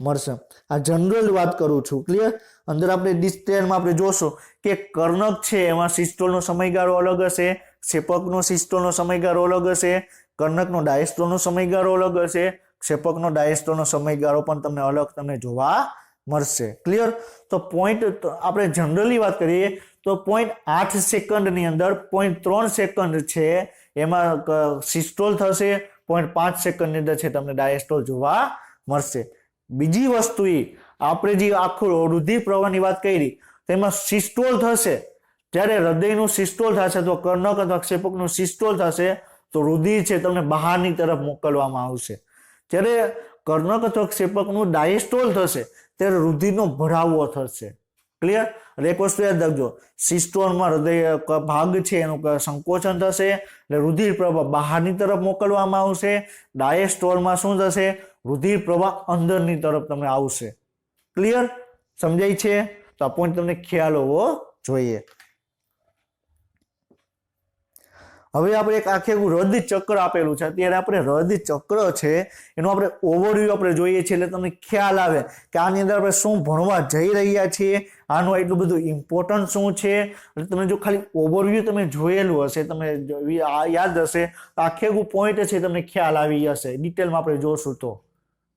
મળશે. આ જનરલ વાત કરું છું. ક્લિયર? અંદર આપણે ડિટેલમાં આપણે જોશું કે કર્ણક છે એમાં સિસ્ટોલનો સમયગાળો અલગ હશે, ક્ષેપકનો સિસ્ટોલનો સમયગાળો અલગ હશે, કર્ણકનો ડાયસ્ટોલનો સમયગાળો અલગ હશે, ક્ષેપકનો ડાયસ્ટોલનો સમયગાળો પણ તમને અલગ તમને જોવા મળશે. ક્લિયર? તો આપણે જનરલી વાત કરીએ તો 0.8 સેકન્ડની અંદર 0.3 સેકન્ડ છે એમાં સિસ્ટોલ થશે, 0.5 સેકન્ડની અંદર છે તમને ડાયસ્ટોલ જોવા મળશે. બીજી વસ્તુ એ આપણે જે આખું રુધિર પ્રવાહની વાત કરી તેમાં સિસ્ટોલ થશે. જ્યારે હૃદયનું સિસ્ટોલ થશે તો કર્ણક અથવા ક્ષેપકનું સિસ્ટોલ થશે તો રુધિર છે તમને બહારની તરફ મોકલવામાં આવશે. જ્યારે કર્ણક અથવા ક્ષેપકનું ડાયસ્ટોલ થશે ત્યારે રુધિરનો ભરાવો થશે. ક્લિયર? એક વસ્તુ યાદ રાખજો, સિસ્ટોલમાં હૃદય ભાગ છે એનું સંકોચન થશે એટલે રુધિર પ્રવાહ બહારની તરફ મોકલવામાં આવશે. ડાયસ્ટોલમાં શું થશે? રુધિર પ્રવાહ અંદરની તરફ તમને આવશે. ક્લિયર? સમજાય છે? તો આ પોઈન્ટ તમને ખ્યાલ હોવો જોઈએ. હવે આપણે એક આખે હૃદય ચક્ર આપેલું છે. અત્યારે આપણે હૃદય ચક્ર છે એનું આપણે ઓવરવ્યુ આપણે જોઈએ છીએ એટલે તમને ખ્યાલ આવે કે આની અંદર આપણે શું ભણવા જઈ રહ્યા છીએ, આનું એટલું બધું ઇમ્પોર્ટન્ટ શું છે. એટલે તમે જો ખાલી ઓવરવ્યુ તમે જોયેલું હશે, તમે યાદ હશે, આખે પોઈન્ટ છે તમને ખ્યાલ આવી જશે. ડિટેલમાં આપણે જોશું તો.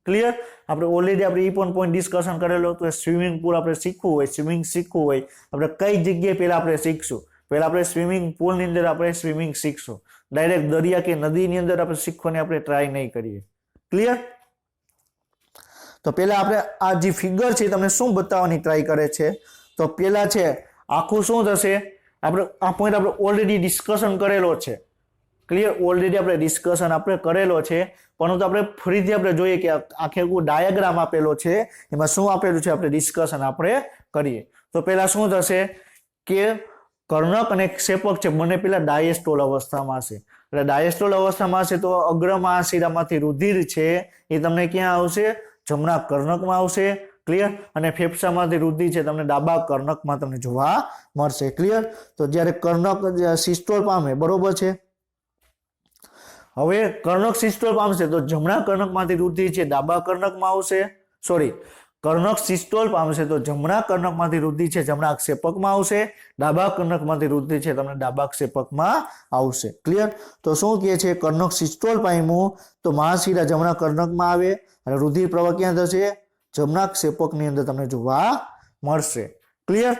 ક્લિયર? આપણે ઓલરેડી આપણે એ પણ પોઈન્ટ ડિસ્કશન કરેલો હતો. સ્વિમિંગ પુલ આપણે શીખવું હોય, સ્વિમિંગ શીખવું હોય, આપણે કઈ જગ્યાએ પહેલા આપણે શીખશું? પહેલા આપણે સ્વિમિંગ પુલની અંદર આપણે સ્વિમિંગ શીખશું. ડાયરેક્ટ દરિયા કે નદીની અંદર આપણે શીખવાની આપણે ટ્રાય નહીં કરીએ. ક્લિયર? તો પહેલા આપણે આ જે ફિગર છે તમને શું બતાવવાની ટ્રાય કરે છે? તો પહેલા છે આખું શું થશે? આપણે આ પોઈન્ટ આપણે ઓલરેડી ડિસ્કશન કરેલો છે. ક્લિયર? ઓલરેડી આપણે ડિસ્કશન આપણે કરેલો છે, પરંતુ આપણે ફરીથી આપણે જોઈએ કે આખે ડાયાગ્રામ આપેલો છે એમાં શું આપેલું છે આપણે ડિસ્કશન આપણે કરીએ. તો પહેલા શું થશે કે કર્ણક અને ક્ષેપક છે બંને પેલા ડાયસ્ટોલ અવસ્થામાં હશે. એટલે ડાયસ્ટોલ અવસ્થામાં હશે તો અગ્ર મહાશિરામાંથી રુધિર છે એ તમને ક્યાં આવશે? જમણા કર્ણકમાં આવશે. ક્લિયર? અને ફેફસામાંથી રુધિર છે તમને ડાબા કર્ણકમાં તમને જોવા મળશે. ક્લિયર? તો જ્યારે કર્ણક સિસ્ટોલ પામે, બરોબર છે, હવે કર્ણક સિસ્ટોલ પામશે તો જમણા કર્ણકમાંથી રુધિર છે ડાબા કર્ણકમાં આવશે. કર્ણક સિસ્ટોલ પામશે તો જમણા કર્ણકમાંથી રુધિર છે જમણા ક્ષેપકમાં આવશે, ડાબા કર્ણકમાંથી રુધિર છે તમને ડાબા ક્ષેપકમાં આવશે. ક્લિયર? તો શું કહે છે? કર્ણક સિસ્ટોલ પામ્યું તો મહાશિરા જમણા કર્ણકમાં આવે અને રુધિર પ્રવાહ ક્યાં થશે? જમણા ક્ષેપકની અંદર તમને જોવા મળશે. ક્લિયર?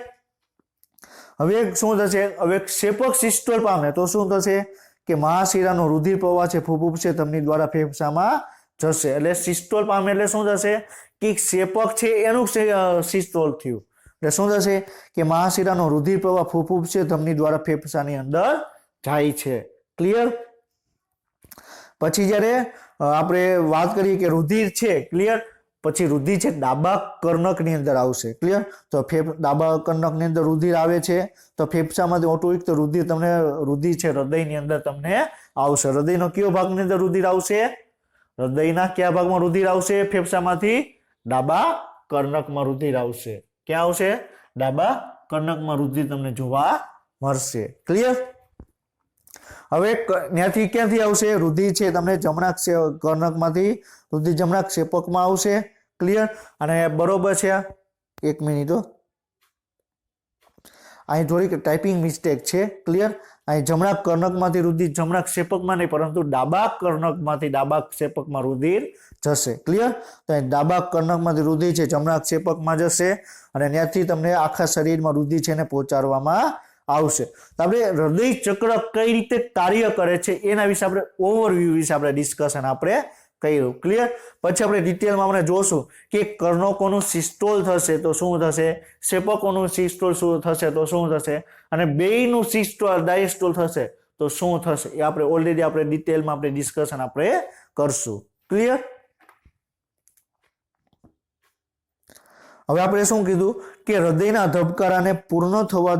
હવે શું થશે? હવે ક્ષેપક સિસ્ટોલ પામે તો શું થશે કે મહાશિરાનો રુધિર પ્રવાહ છે ફૂફૂસ છે ધમની દ્વારા ફેફસામાં જશે. એટલે સિસ્ટોલ પામે એટલે શું થશે કે ક્ષેપક છે એનું સિસ્ટોલ થયું. એટલે શું થશે કે મહાશિરાનો રુધિર પ્રવાહ ફૂફૂસ છે ધમની દ્વારા ફેફસાની અંદર જાય છે. ક્લિયર? પછી જ્યારે આપણે વાત કરીએ કે રુધિર છે ક્લિયર, પછી રુધિર છે ડાબા કર્ણકની અંદર આવશે ક્લિયર. તો ડાબા કર્ણકની અંદર રુધિર આવે છે તો ફેફસામાંથી ઓટોમેટિક તો રુધિર તમને રુધિર છે હૃદયની અંદર તમને આવશે. હૃદયનો કયો ભાગની અંદર રુધિર આવશે? હૃદયના કયા ભાગમાં રુધિર આવશે? ફેફસામાંથી ડાબા કર્ણકમાં રુધિર આવશે. ક્યાં આવશે? ડાબા કર્ણકમાં રુધિર તમને જોવા મળશે ક્લિયર. હવે ત્યાંથી ક્યાંથી આવશે? રુધિર છે તમને જમણા કર્ણકમાંથી રુધિર જમણા ક્ષેપકમાં આવશે ક્લિયર. અને બરોબર છે, એક મિનિટ, અહીં થોડીક ટાઈપિંગ મિસ્ટેક છે ક્લિયર. અહીં જમણા કર્ણકમાંથી રુધિર જમણા ક્ષેપકમાં નહીં પરંતુ ડાબા કર્ણકમાંથી ડાબા ક્ષેપકમાં રુધિર જશે ક્લિયર. તો અહીં ડાબા કર્ણકમાંથી રુધિર છે જમણા ક્ષેપકમાં જશે અને ત્યાંથી તમને આખા શરીરમાં રુધિર છે ને પહોંચાડવામાં આવશે. તો આપણે હૃદય ચક્ર કઈ રીતે કાર્ય કરે છે એના વિશે આપણે ઓવરવ્યુ વિશે આપણે ડિસ્કશન આપણે કર્યું ક્લિયર. પછી આપણે ડિટેલમાં આપણે જોશું કે કર્ણકોનું સિસ્ટોલ થશે તો શું થશે, ક્ષેપકોનું સિસ્ટોલ શું થશે તો શું થશે, અને બેયનું સિસ્ટોલ ડાયસ્ટોલ થશે તો શું થશે એ આપણે ઓલરેડી આપણે ડિટેલમાં આપણે ડિસ્કશન આપણે કરશું ક્લિયર. હવે આપણે શું કીધું કે હૃદયના ધબકારાને પૂર્ણ થવા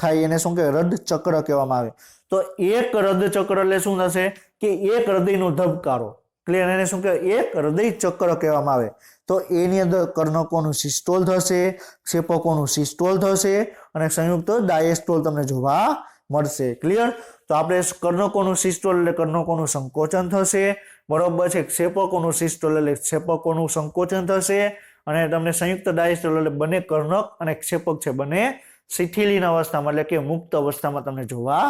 થાય એને શું કહેવાય? હૃદ ચક્ર કહેવામાં આવે. તો એક હૃદ ચક્ર એટલે શું થશે કે એક હૃદયનો ધબકારો ક્લિયર, એને શું કહેવાય? એક હૃદય ચક્ર કહેવામાં આવે. તો એની અંદર કર્ણકોનું સિસ્ટોલ થશે, ક્ષેપકોનું સિસ્ટોલ થશે અને સંયુક્ત ડાયસ્ટોલ તમને જોવા મળશે ક્લિયર. તો આપણે કર્ણકોનું સિસ્ટોલ એટલે કર્ણકોનું સંકોચન થશે બરોબર છે, ક્ષેપકોનું સિસ્ટોલ એટલે ક્ષેપકોનું સંકોચન થશે અને તમને સંયુક્ત ડાયસ્ટોલ એટલે બંને કર્ણક અને ક્ષેપક છે બંને શિથિલીન અવસ્થામાં એટલે કે મુક્ત અવસ્થામાં તમને જોવા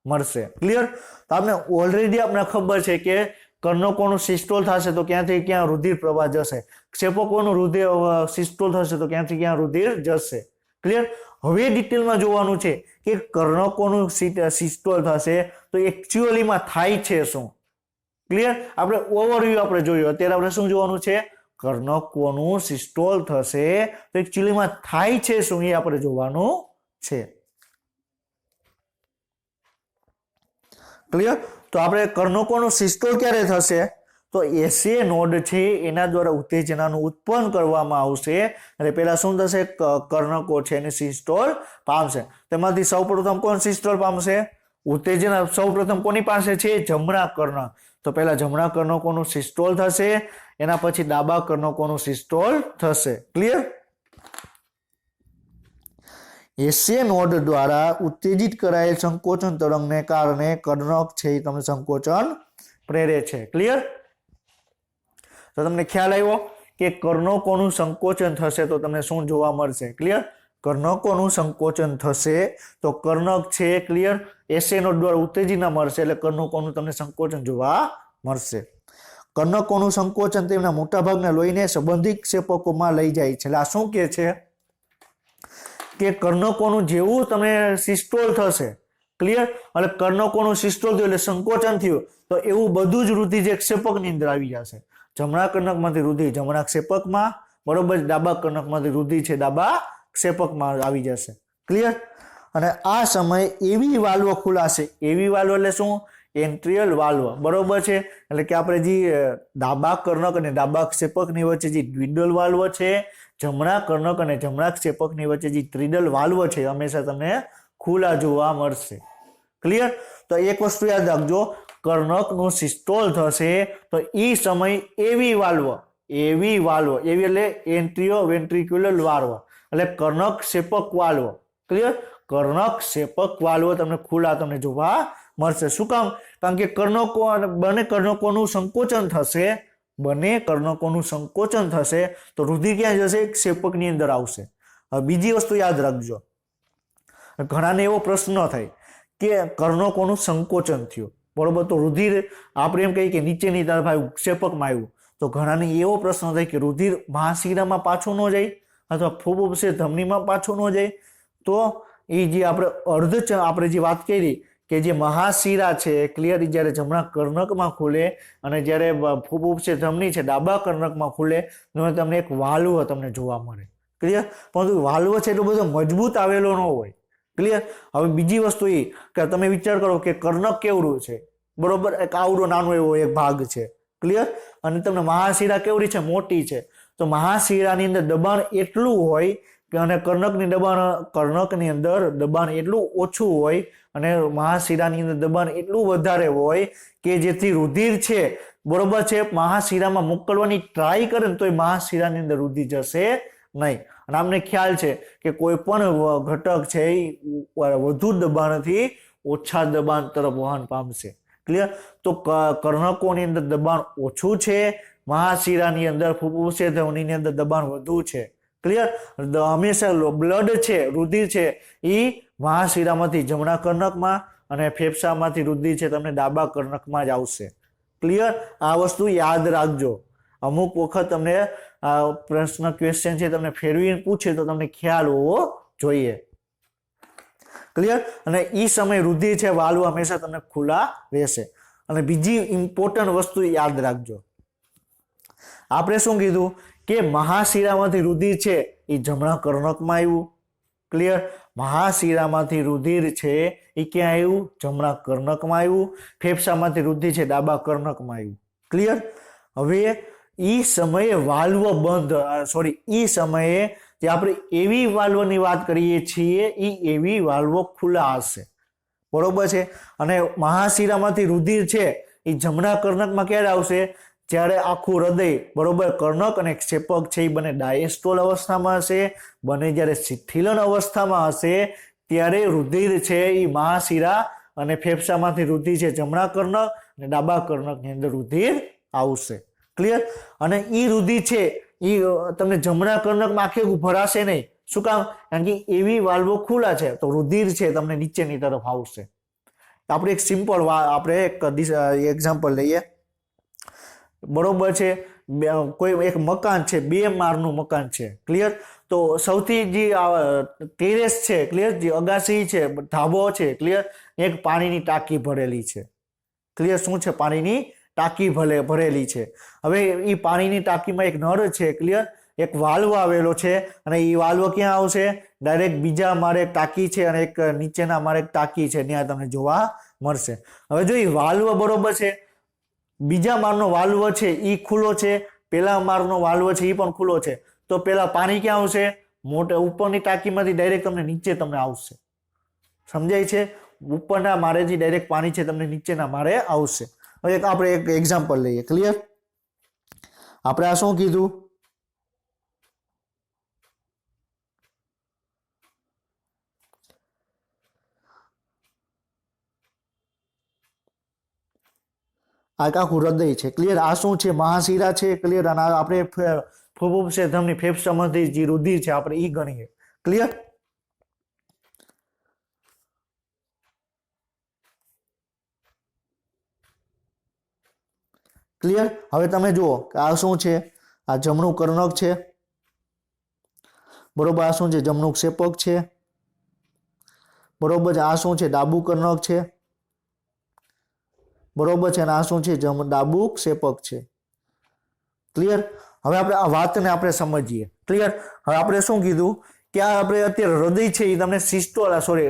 મળશે ક્લિયર. તો આપણે ઓલરેડી આપણે ખબર છે કે કર્ણકોનું સિસ્ટોલ થશે તો ક્યાંથી ક્યાં રુધિર પ્રવાહ જશે, ક્ષેપકોનું રુધિર સિસ્ટોલ થશે તો ક્યાંથી ક્યાં રુધિર જશે ક્લિયર. હવે ડિટેલમાં જોવાનું છે કે કર્ણકોનું સિસ્ટોલ થશે તો એકચ્યુઅલીમાં થાય છે શું ક્લિયર. આપણે ઓવરવ્યુ આપણે જોયું, અત્યારે આપણે શું જોવાનું છે? કર્ણકોનું સિસ્ટોલ થશે તો એકચ્યુઅલીમાં થાય છે શું એ આપણે જોવાનું છે ક્લિયર. તો આપણે કર્ણકોનું સિસ્ટોલ ક્યારે થશે? તો એસએ નોડ છે એના દ્વારા ઉત્તેજનાનું ઉત્પન્ન કરવામાં આવશે અને પહેલા શું થશે? કર્ણકો છે એને સિસ્ટોલ પામશે. તેમાંથી સૌપ્રથમ કોણ સિસ્ટોલ પામશે? ઉત્તેજના સૌપ્રથમ કોની પાસે છે? જમણા કર્ણક. તો પહેલા જમણા કર્ણકોનું સિસ્ટોલ થશે, એના પછી ડાબા કર્ણકોનું સિસ્ટોલ થશે ક્લિયર. એસએ નોડ દ્વારા ઉત્તેજિત કરાયેલ સંકોચન તરંગને કારણે કર્ણક છે એ તમને સંકોચન પ્રેરે છે ક્લિયર. તો તમને ખ્યાલ આવ્યો કે કર્ણકોનું સંકોચન થશે તો તમને શું જોવા મળશે ક્લિયર. કર્ણકોનું સંકોચન થશે તો કર્ણક છે ક્લિયર એસએ નોડ દ્વારા ઉત્તેજના મળશે એટલે કર્ણકોનું તમને સંકોચન જોવા મળશે. કર્ણકોનું સંકોચન તેમના મોટાભાગના લોહીને સંબંધિત ક્ષેપકોમાં લઈ જાય છે. એટલે આ શું કહે છે કે કર્ણકોનું જેવું તમે સિસ્ટોલ થશે ક્લિયર, એટલે કર્ણકોનું સિસ્ટોલ થયું એટલે સંકોચન થયું તો એવું બધું જ રુધિર જે ક્ષેપકની અંદર આવી જશે. જમણા કર્ણકમાંથી રુધિર જમણા ક્ષેપકમાં બરોબર, ડાબા કર્ણકમાંથી રુધિર છે ડાબા ક્ષેપકમાં આવી જશે ક્લિયર. અને આ સમયે એવી વાલ્વ ખુલાશે, એવી વાલ્વ એટલે શું? એન્ટ્રિયલ વાલ્વ બરોબર છે. એટલે કે આપણે જે ડાબા કર્ણક અને ડાબા ક્ષેપકની વચ્ચે જે દ્વિદલ વાલ્વ છે, જમણા કર્ણક અને જમણા ક્ષેપકની વચ્ચે જે ત્રિદલ વાલ્વ છે હંમેશા તમને ખુલ્લા જોવા મળશે ક્લિયર. તો એક વસ્તુ યાદ રાખજો, કર્ણકનું સિસ્ટોલ થશે તો એ સમય એવી વાલ્વ એટલે એન્ટ્રિયો વેન્ટ્રિક્યુલર વાલ્વ એટલે કર્ણક ક્ષેપક વાલ્વ ક્લિયર. કર્ણક ક્ષેપક વાલ્વ તમને ખુલ્લા તમને જોવા મળશે. શું કામ? કારણ કે બંને કર્ણકોનું સંકોચન થશે તો રુધિર ક્યાં જશે? ક્ષેપકની અંદર આવશે. હવે બીજી વસ્તુ યાદ રાખજો, ઘણાને એવો પ્રશ્ન થાય કે કર્ણકોનું સંકોચન થયું બરોબર તો રુધિર આપણે એમ કહીએ કે નીચેની તરફ આવ્યું, ક્ષેપકમાં આવ્યું, તો ઘણાને એવો પ્રશ્ન થાય કે રુધિર મહાશિરામાં પાછું ન જાય અથવા ફૂફૂસે ધમનીમાં પાછું ન જાય. તો એ જે આપણે જે વાત કરી કે જે મહાશિરા છે ક્લિયર, જ્યારે જમણા કર્ણકમાં ખુલે અને જ્યારે ફૂફૂસે ધમની છે ડાબા કર્ણકમાં ખુલે તમને એક વાલ્વ તમને જોવા મળે ક્લિયર. પરંતુ વાલ્વ છે એટલો બધો મજબૂત આવેલો ન હોય ક્લિયર. હવે બીજી વસ્તુ એ કે તમે વિચાર કરો કે કર્ણક કેવડું છે બરોબર, એક આવડો નાનો એવો એક ભાગ છે ક્લિયર। અને તમને મહાશિરા કેવડી છે, મોટી છે, તો મહાશિરાની અંદર દબાણ એટલું હોય કે અને કર્ણકની અંદર દબાણ એટલું ઓછું હોય અને મહાશિરાની અંદર દબાણ એટલું વધારે હોય કે જેથી રુધિર છે, બરોબર છે, મહાશિરામાં મોકલવાની ટ્રાય કરે ને તો એ મહાશિરાની અંદર રુધિર જશે નહીં। અને આપણે ખ્યાલ છે કે કોઈ પણ ઘટક છે એ વધુ દબાણથી ઓછા દબાણ તરફ વહન પામશે, ક્લિયર। તો કર્ણકોની અંદર દબાણ ઓછું છે, મહાશિરાની અંદર ફુફુસે ધમનીની અંદર દબાણ વધુ છે, ક્લિયર। હંમેશા બ્લડ છે, રુધિર છે, એ મહાશિરામાંથી જમણા કર્ણકમાં અને ફેફસામાંથી રુધિર છે તમને ડાબા કર્ણકમાં જ આવશે, ક્લિયર। આ વસ્તુ યાદ રાખજો। અમુક વખત તમને આ પ્રશ્ન ક્વેશ્ચન છે તમને ફેરવીને પૂછે તો તમને ખ્યાલ હોવો જોઈએ, ક્લિયર। અને એ સમય રુધિર છે, વાલ્વ હંમેશા તમને ખુલ્લા રહેશે। અને બીજી ઇમ્પોર્ટન્ટ વસ્તુ યાદ રાખજો, આપણે શું કીધું કે મહાશિરામાંથી રુધિર છે એ જમણા કર્ણકમાં આવ્યું, ક્લિયર। મહાશિરામાંથી રુધિર છે એ ક્યાં આવ્યું, જમણા કર્ણકમાં આવ્યું। ફેફસામાંથી રુધિર છે ડાબા કર્ણકમાં આવ્યું, ક્લિયર। હવે એ સમયે વાલ્વ બંધ, એ સમયે જે આપણે એવી વાલ્વની વાત કરીએ છીએ એ એવી વાલ્વો ખુલ્લા હશે, બરોબર છે। અને મહાશિરામાંથી રુધિર છે એ જમણા કર્ણકમાં ક્યારે આવશે, જ્યારે આખું હૃદય, બરોબર, કર્ણક અને ક્ષેપક છે એ બંને ડાયસ્ટોલ અવસ્થામાં હશે, બંને જ્યારે શિથિલન અવસ્થામાં હશે ત્યારે રુધિર છે એ મહાશિરા અને ફેફસામાંથી રુધિર છે જમણા કર્ણક અને ડાબા કર્ણકની અંદર રુધિર આવશે, ક્લિયર। અને એ રુધિર છે એ તમને જમણા કર્ણકમાં આખે ભરાશે નહીં, શું કામ, કારણ કે એવી વાલ્વો ખુલ્લા છે તો રુધિર છે તમને નીચેની તરફ આવશે। આપણે એક સિમ્પલ આપણે એક એક્ઝામ્પલ લઈએ, બરોબર છે। કોઈ એક મકાન છે, 2 માળનું મકાન છે, ક્લિયર। તો સૌથી જે ટેરેસ છે, ક્લિયર, જે અગાસી છે, ધાબો છે, ક્લિયર, એક પાણીની ટાંકી ભરેલી છે, ક્લિયર। શું છે, પાણીની ટાંકી ભરેલી છે। હવે એ પાણીની ટાંકીમાં એક નળ છે, ક્લિયર, એક વાલ્વ આવેલો છે અને એ વાલ્વ ક્યાં આવશે, ડાયરેક્ટ બીજા માળે એક ટાંકી છે અને એક નીચેના માળે એક ટાંકી છે, ત્યાં તમને જોવા મળશે। હવે જો એ વાલ્વ, બરોબર છે, બીજા માળનો વાલ્વ છે એ ખુલ્લો છે, પેલા માળનો વાલ્વ છે એ પણ ખુલ્લો છે, તો પેલા પાણી ક્યાં આવશે, મોટા ઉપરની ટાંકીમાંથી ડાયરેક્ટ તમને નીચે તમને આવશે, સમજાય છે। ઉપરના માળેથી ડાયરેક્ટ પાણી છે તમને નીચેના માળે આવશે। હવે આપણે એક એક્ઝામ્પલ લઈએ, ક્લિયર। આપણે આ શું કીધું, આ આખું હૃદય છે, ક્લિયર। આ શું છે, મહાશિરા છે, ક્લિયર। અને આપણે ફુફુસે ધમની ફેફસામાંથી જે રુધિર છે આપણે ઈ ગણીએ, ક્લિયર। ક્લિયર। હવે તમે જુઓ કે આ શું છે, આ જમણું કર્ણક છે, બરોબર, આ શું છે, જમણું ક્ષેપક છે, બરોબર છે, આ શું છે, ડાબુ કર્ણક છે, બરોબર છે, અને આ શું છે, ડાબુ ક્ષેપક છે, ક્લિયર। હવે આપણે આ વાતને આપણે સમજીએ, ક્લિયર। હવે આપણે શું કીધું કે આ આપણે અત્યારે હૃદય છે એ તમને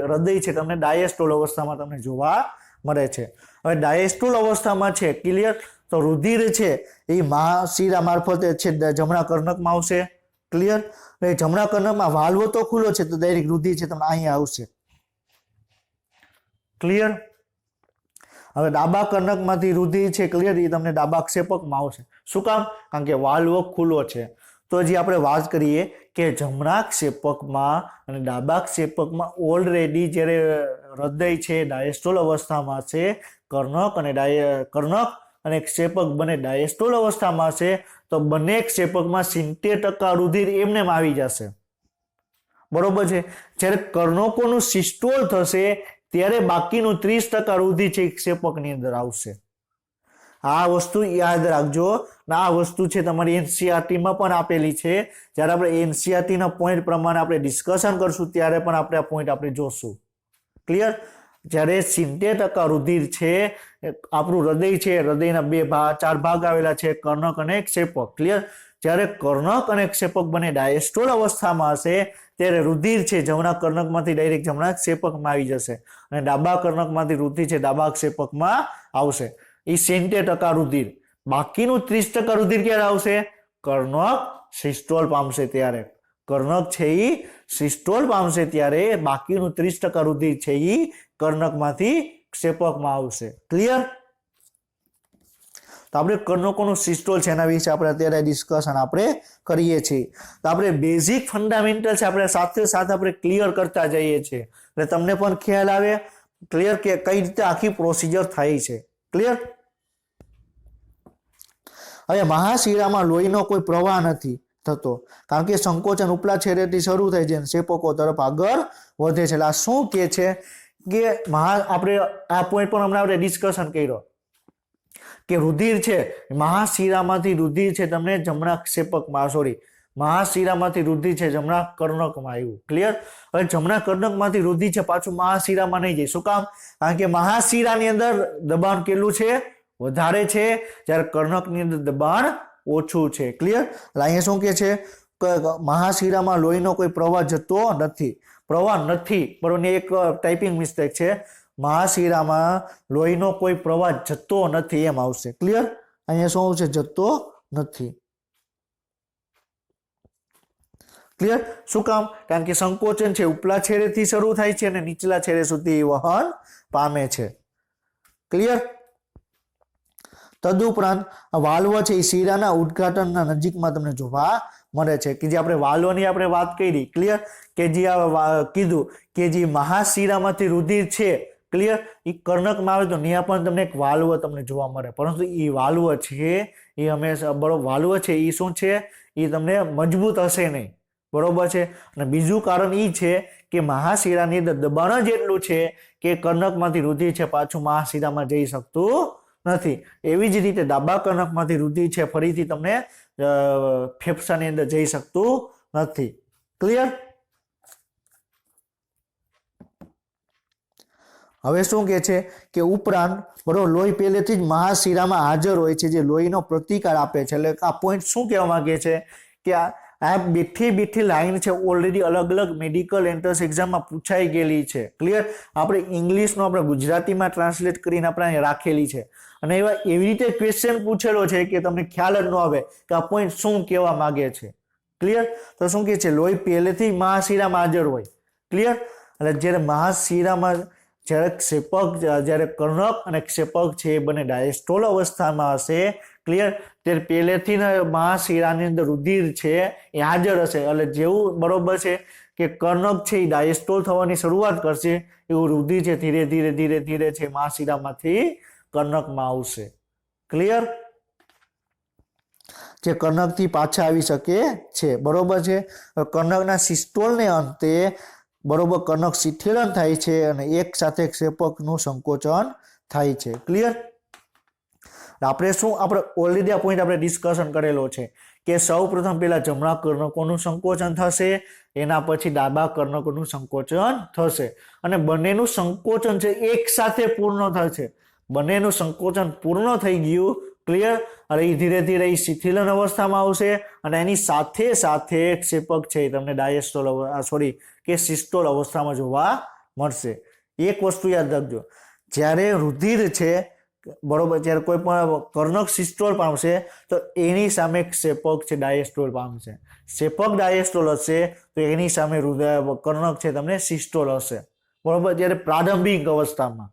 હૃદય છે તમને ડાયસ્ટોલ અવસ્થામાં તમને જોવા મળે છે। હવે ડાયસ્ટોલ અવસ્થામાં છે, ક્લિયર, તો રુધિર છે એ મહાશિરા મારફતે છે જમણા કર્ણકમાં આવશે, ક્લિયર। હવે જમણા કર્ણકમાં વાલ્વ તો ખુલ્લો છે તો ડાયરેક્ટ રુધિર છે તમને અહીંયા આવશે, ક્લિયર। હવે ડાબા કર્ણકમાંથી રુધિર છે, ક્લિયર, એ તમને ડાબા ક્ષેપકમાં આવશે, શું કામ, કારણ કે વાલ્વ ખુલ્લો છે। તો જે આપણે વાત કરીએ કે જમણા ક્ષેપકમાં અને ડાબા ક્ષેપકમાં ઓલરેડી જ્યારે હૃદય છે ડાયસ્ટોલ અવસ્થામાં છે, કર્ણક અને ક્ષેપક બંને ડાયસ્ટોલ અવસ્થામાં છે, તો બંને ક્ષેપકમાં 70% રુધિર એમને આવી જશે, બરોબર છે। જ્યારે કર્ણકોનું સિસ્ટોલ થશે ત્યારે બાકીનું 30% રુધિર છે ક્ષેપકની અંદર આવશે। આ વસ્તુ યાદ રાખજો, આ વસ્તુ છે તમારી એનસીઆરટીમાં પણ આપેલી છે, જ્યારે આપણે એનસીઆરટીના પોઈન્ટ પ્રમાણે આપણે ડિસ્કશન કરશું ત્યારે પણ આપણે આ પોઈન્ટ આપણે જોશું, ક્લિયર। જ્યારે 70% રુધિર છે, આપણું હૃદય છે, હૃદયના 4 ભાગ આવેલા છે, કર્ણક અને ક્ષેપક, ક્લિયર। જ્યારે કર્ણક અને ક્ષેપક બંને ડાયસ્ટોલ અવસ્થામાં હશે ત્યારે રુધિર છે જમણા કર્ણકમાંથી ડાયરેક્ટ જમણા ક્ષેપકમાં આવી જશે અને ડાબા કર્ણકમાંથી રુધિર છે ડાબા ક્ષેપકમાં આવશે। એ 70% રુધિર, બાકીનું 30% રુધિર ક્યારે આવશે? કર્ણક સિસ્ટોલ પામશે ત્યારે. કર્ણક છે એ સિસ્ટોલ પામશે ત્યારે બાકીનું 30% રુધિર છે એ કર્ણકમાંથી ક્ષેપકમાં આવશે. ક્લિયર? તો આપણે કર્ણકોનું સિસ્ટોલ છે એના વિશે આપણે અત્યારે ડિસ્કશન આપણે કરીએ છીએ. તો આપણે બેઝિક ફંડામેન્ટલ છે આપણે સાથે સાથે આપણે ક્લિયર કરતા જઈએ છીએ એટલે તમને પણ ખ્યાલ આવે ક્લિયર કે કઈ રીતે આખી પ્રોસિજર થાય છે. ક્લિયર? હવે મહાશિરામાં લોહીનો કોઈ પ્રવાહ નથી થતો કારણ કે સંકોચન ઉપલા છેડેથી શરૂ થાય છે અને ક્ષેપકો તરફ આગળ વધે છે. એટલે આ શું કહે છે કે આપણે આ પોઈન્ટ પણ હમણાં આપણે ડિસ્કશન કર્યો કે રુધિર છે મહાશિરામાંથી રુધિર છે તમને જમણા ક્ષેપકમાં મહાશિરામાંથી રુધિર છે જમણા કર્ણકમાં આવ્યું. ક્લિયર? હવે જમણા કર્ણકમાંથી રુધિર છે પાછું મહાશિરામાં નહીં જાય. શું કામ? કારણ કે મહાશિરાની અંદર દબાણ કેટલું છે? વધારે છે, જ્યારે કર્ણકની અંદર દબાણ ઓછું છે. ક્લિયર? એટલે અહીંયા શું કે છે મહાશિરામાં લોહીનો કોઈ પ્રવાહ જતો નથી. પ્રવાહ નથી બરોબર, એક ટાઈપિંગ મિસ્ટેક છે. મહાશિરામાં લોહીનો કોઈ પ્રવાહ જતો નથી એમ આવશે. ક્લિયર? અહીંયા શું આવશે? જતો નથી. ક્લિયર? શું કામ? કારણ કે સંકોચન છે ઉપલા છેડેથી શરૂ થાય છે અને નીચલા છેડે સુધી વહન પામે છે. ક્લિયર? તદુપરાંત વાલ્વ છે એ શિરાના ઉદ્ઘાટનના નજીકમાં તમને જોવા મળે છે કે જે આપણે વાલ્વની આપણે વાત કરી. ક્લિયર? કે જે કીધું કે જે મહાશિરામાંથી રુધિર છે ક્લિયર એ કર્ણકમાં આવે તો ત્યાં પણ તમને એક વાલ્વ તમને જોવા મળે, પરંતુ એ વાલ્વ છે એ હંમેશા બરોબર વાલ્વ છે એ શું છે એ તમને મજબૂત હશે નહીં. બરોબર છે? અને બીજું કારણ એ છે કે મહાશિરાની અંદર દબાણ જ એટલું છે કે કર્ણકમાંથી રુધિર છે પાછું મહાશિરામાં જઈ શકતું નથી. એવી જ રીતે ડાબા કર્ણકમાંથી રુધિર છે ફરીથી તમને ફેફસાની અંદર જઈ શકતું નથી. ક્લિયર? હવે શું કહે છે કે ઉપરાંત બરોબર લોહી પહેલેથી જ મહાશિરામાં હાજર હોય છે જે લોહીનો પ્રતિકાર આપે છે. એટલે આ પોઈન્ટ શું કહેવા માંગે છે કે આ બેઠી લાઈન છે ઓલરેડી અલગ અલગ મેડિકલ એન્ટ્રન્સ એક્ઝામમાં પૂછાઈ ગયેલી છે. ક્લિયર? આપણે ઇંગ્લિશનો આપણે ગુજરાતીમાં ટ્રાન્સલેટ કરીને આપણે રાખેલી છે અને એવી રીતે ક્વેશ્ચન પૂછેલો છે કે તમને ખ્યાલ જ ન આવે કે આ પોઈન્ટ શું કહેવા માંગે છે. ક્લિયર? તો શું કહે છે લોહી પહેલેથી મહાશિરામાં હાજર હોય. ક્લિયર? એટલે જ્યારે મહાશિરામાં જ્યારે કર્ણક અને ક્ષેપક છે એ બંને ડાયસ્ટોલ અવસ્થામાં હશે. ક્લિયર? ત્યારે પહેલેથી મહાશિરાની અંદર રુધિર છે એ હાજર હશે એટલે જેવું બરોબર છે કે કર્ણક છે એ ડાયસ્ટોલ થવાની શરૂઆત કરશે એવું રુધિર છે ધીરે ધીરે છે મહાશિરામાંથી કર્ણકમાં આવશે. ક્લિયર? જે કર્ણકથી પાછા આવી શકે છે. બરોબર છે? કર્ણકના સિસ્ટોલને અંતે બરોબર કર્ણક શિથિલન થાય છે અને એક સાથે ક્ષેપકનું સંકોચન થાય છે. ક્લિયર? આપણે ઓલરેડી આ પોઈન્ટ આપણે ડિસ્કશન કરેલો છે કે સૌ પ્રથમ પહેલા જમણા કર્ણકોનું સંકોચન થશે, એના પછી ડાબા કર્ણકોનું સંકોચન થશે અને બંનેનું સંકોચન છે એક સાથે પૂર્ણ થશે. બંનેનું સંકોચન પૂર્ણ થઈ ગયું. ક્લિયર? અને એ ધીરે ધીરે એ શિથિલન અવસ્થામાં આવશે અને એની સાથે સાથે ક્ષેપક છે તમને ડાયસ્ટોલ કે સિસ્ટોલ અવસ્થામાં જોવા મળશે. એક વસ્તુ યાદ રાખજો, જ્યારે રુધિર છે બરોબર ત્યારે કોઈ પણ કર્ણક સિસ્ટોલ પામશે તો એની સામે ક્ષેપક છે ડાયસ્ટોલ પામશે. ક્ષેપક ડાયસ્ટોલ હશે તો એની સામે કર્ણક છે તમને સિસ્ટોલ હશે. બરોબર? જ્યારે પ્રારંભિક અવસ્થામાં.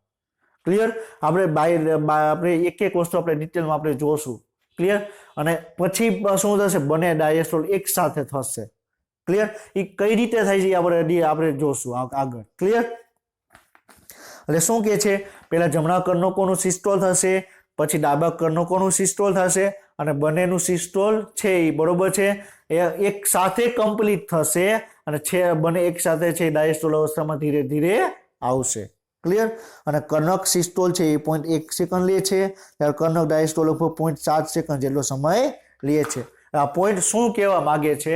ક્લિયર? આપણે એક વસ્તુ આપણે ડિટેલમાં આપણે જોશું. ક્લિયર? અને પછી શું થશે? બંને ડાયસ્ટોલ એક સાથે થશે. ક્લિયર? એ કઈ રીતે થાય છે આપણે જોશું આગળ. ક્લિયર? એટલે શું કે છે પહેલા જમણા કર્ણકોનું સિસ્ટોલ થશે, પછી ડાબા કર્ણકોનું સિસ્ટોલ થશે અને બંનેનું સિસ્ટોલ છે એ બરોબર છે એ એક સાથે કમ્પ્લીટ થશે અને બંને એક સાથે છે ડાયસ્ટોલ અવસ્થામાં ધીરે ધીરે આવશે. ક્લિયર? અને કર્ણક સિસ્ટોલ છે એ 0.1 સેકન્ડ લે છે ત્યારે કર્ણક ડાયસ્ટોલ લગભગ 0.7 સેકન્ડ જેટલો સમય લે છે. આ પોઈન્ટ શું કહેવા માંગે છે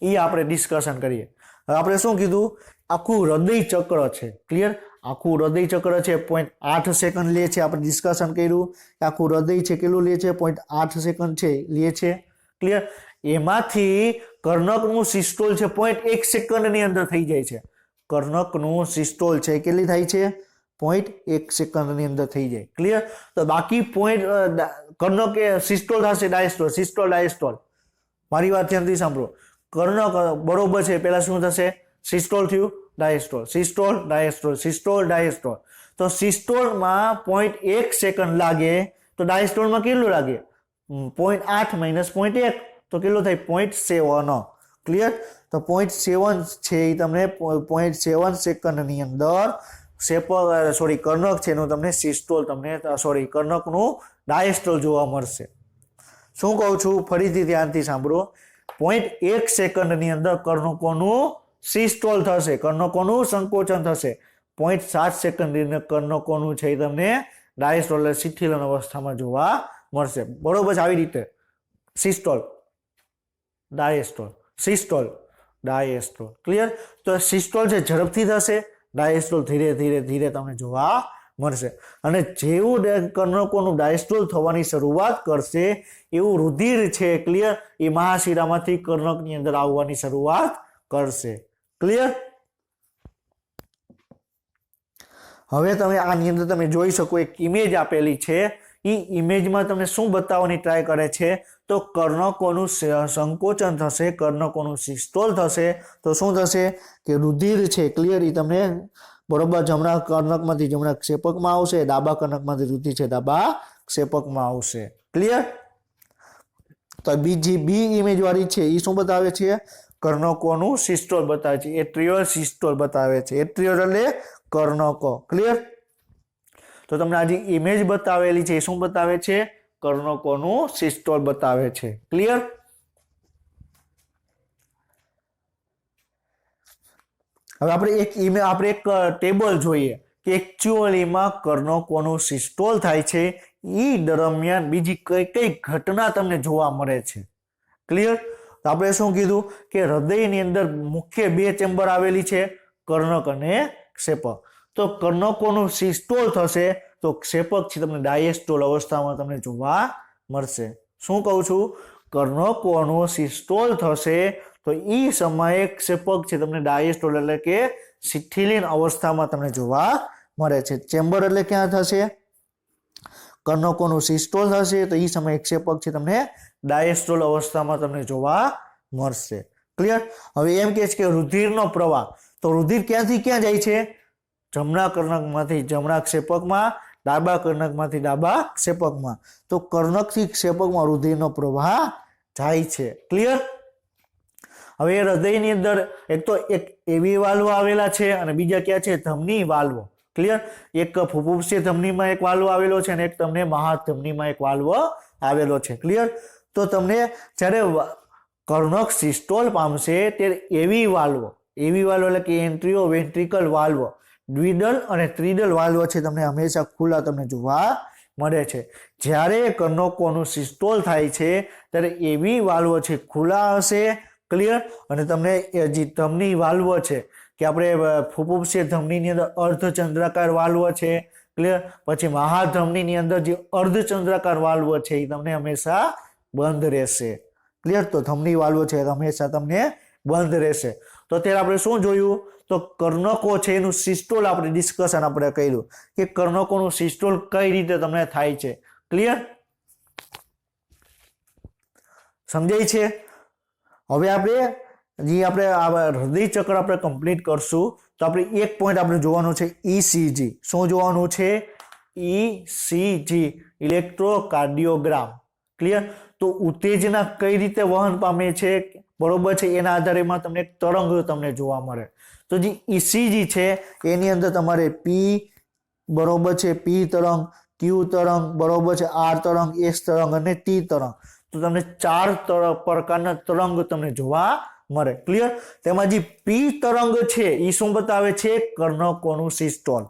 એ આપણે ડિસ્કશન કરીએ. હવે આપણે શું કીધું? આખું હૃદય ચક્ર છે. ક્લિયર? આખું હૃદય ચક્ર છે 0.8 સેકન્ડ લે છે. આપણે ડિસ્કશન કર્યું કે આખું હૃદય છે કેટલું લે છે? 0.8 સેકન્ડ છે લે છે. ક્લિયર? એમાંથી કર્ણકનું સિસ્ટોલ છે 0.1 સેકન્ડની અંદર થઈ જાય છે. કર્ણકનું સિસ્ટોલ છે કેટલી થાય છે? 0.1 સેકન્ડની અંદર થઈ જાય. ક્લિયર? તો બાકી કર્ણક કે સિસ્ટોલ થશે ડાયસ્ટોલ, સિસ્ટોલ ડાયસ્ટોલ. મારી વાત ધ્યાનથી સાંભળો. કર્ણક બરોબર છે, પહેલા શું થશે? સિસ્ટોલ થયું, diastole, systole diastole, systole diastole. તો સિસ્ટોલમાં 0.1 સેકન્ડ લાગે તો ડાયસ્ટોલમાં કેટલું લાગે? 0.8 - 0.1 તો કેટલું થાય? 0.7. ક્લિયર? તો 0.7 છે એ તમને 0.7 સેકન્ડની અંદર કર્ણક છે એનું તમને સિસ્ટોલ કર્ણકનું ડાયસ્ટોલ જોવા મળશે. શું કહું છું? ફરીથી ધ્યાનથી સાંભળો. 0.1 સેકન્ડની અંદર કર્ણકોનું સિસ્ટોલ થશે, કર્ણકોનું સંકોચન થશે. 0.7 સેકન્ડની અંદર કર્ણકોનું છે એ તમને ડાયસ્ટોલ શિથિલન અવસ્થામાં જોવા મળશે. બરોબર છે? આવી રીતે systole diastole, systole diastole. Clear? તો સિસ્ટોલ છે ઝડપથી થશે, ડાયસ્ટોલ ધીરે ધીરે ધીરે તમને જોવા મળશે. અને જેવું કર્ણકોનું ડાયસ્ટોલ થવાની શરૂઆત કરશે એવું રુધિર છે, ક્લિયર, એ મહાશિરામાંથી કર્ણકની અંદર આવવાની શરૂઆત કરશે. ક્લિયર? હવે તમે આની અંદર તમે જોઈ શકો એક ઇમેજ આપેલી છે. એ ઇમેજમાં તમને શું બતાવવાની ટ્રાય કરે છે? તો કર્ણકોનું સંકોચન થશે, કર્ણકોનું સિસ્ટોલ થશે. તો શું થશે કે રુધિર છે, ક્લિયર, એ તમને બરોબર જમણા કર્ણકમાંથી જમણા ક્ષેપકમાં આવશે, ડાબા કર્ણકમાંથી રુધિર છે ડાબા ક્ષેપકમાં આવશે. ક્લિયર? તો બીજી બી ઇમેજ વાળી છે એ શું બતાવે છે? કર્ણકોનું સિસ્ટોલ બતાવે છે, એટ્રિયોલ સિસ્ટોલ બતાવે છે. એટ્રિયોલ એટલે કર્ણકો. ક્લિયર? તો તમને આ જે ઇમેજ બતાવેલી છે એ શું બતાવે છે? કર્ણકોનું સિસ્ટોલ બતાવે છે. ક્લિયર? હવે આપણે એક ટેબલ જોઈએ કે એકચ્યુઅલીમાં કર્ણકોનું સિસ્ટોલ થાય છે એ દરમિયાન બીજી કઈ કઈ ઘટના તમને જોવા મળે છે. ક્લિયર? તો આપણે શું કીધું કે હૃદયની અંદર મુખ્ય 2 ચેમ્બર આવેલી છે, કર્ણક અને ક્ષેપક. તો કર્ણકોનું સિસ્ટોલ થશે તો ક્ષેપક છે તમને ડાયસ્ટોલ અવસ્થામાં તમને જોવા મળશે. શું કહું છું? કર્ણકોનું સિસ્ટોલ થશે તો એ સમયે ક્ષેપક છે તમને ડાયસ્ટોલ એટલે કે શિથિલીન અવસ્થામાં તમને જોવા મળે છે. ચેમ્બર એટલે ક્યાં થશે? કર્ણકોનું સિસ્ટોલ થશે તો એ સમયે ક્ષેપક છે તમને ડાયસ્ટોલ અવસ્થામાં તમને જોવા મળશે. ક્લિયર? હવે એમ કહે છે કે રુધિરનો પ્રવાહ, તો રુધિર ક્યાંથી ક્યાં જાય છે? જમણા કર્ણકમાંથી જમણા ક્ષેપકમાં, ડાબા કર્ણકમાંથી ડાબા ક્ષેપકમાં. તો કર્ણકથી ક્ષેપકમાં રુધિરનો પ્રવાહ જાય છે. ક્લિયર? હવે હૃદયની અંદર એક એવી વાલ્વ આવેલા છે અને બીજા ક્યાં છે? ધમની વાલ્વ. ક્લિયર? એક ફુફુસીય ધમનીમાં એક વાલ્વ આવેલો છે અને એક તમને મહાધમનીમાં એક વાલ્વ આવેલો છે. ક્લિયર? તો તમને જ્યારે કર્ણક સિસ્ટોલ પામશે ત્યારે એવી વાલ્વ એટલે કે એન્ટ્રીઓ વેન્ટ્રિકલ વાલ્વ, દ્વિદલ અને ત્રિદલ વાલ્વ છે તમને હંમેશા ખુલ્લા તમને જોવા મળે છે. જ્યારે કર્ણકોનું સિસ્ટોલ થાય છે ત્યારે એવી વાલ્વ છે ખુલ્લા હશે. ક્લિયર? અને તમને જે ધમની વાલ્વ છે કે આપણે ફુફુસીય ધમનીની અંદર અર્ધચંદ્રાકાર વાલ્વ છે. ક્લિયર? પછી મહાધમનીની અંદર જે અર્ધચંદ્રાકાર વાલ્વ છે એ તમને હંમેશા બંધ રહેશે. ક્લિયર? તો ધમની વાલ્વ છે હંમેશા તમને બંધ રહેશે. તો અત્યારે આપણે શું જોયું? તો કર્ણકો છે એનું સિસ્ટોલ આપણે ડિસ્કશન આપણે કર્યું કે કર્ણકોનું સિસ્ટોલ કઈ રીતે તમને થાય છે. ક્લિયર? સમજાય છે? હવે આપણે હૃદય ચક્ર આપણે કમ્પ્લીટ કરશું તો આપણે એક પોઈન્ટ આપણે જોવાનું છે ECG. શું જોવાનું છે? ECG, electrocardiogram. ક્લિયર? તો ઉત્તેજના કઈ રીતે વહન પામે છે, બરોબર છે, એના આધારેમાં તમને એક તરંગ તમને જોવા મળે. તો જે ECG છે એની અંદર તમારે P, બરોબર છે, P તરંગ, Q તરંગ, બરોબર છે, R તરંગ, S તરંગ અને T તરંગ. તો તમને 4 પ્રકારના તરંગ તમને જોવા મળે. ક્લિયર? તેમાં જે P તરંગ છે એ શું બતાવે છે? કર્ણકોનું સિસ્ટોલ.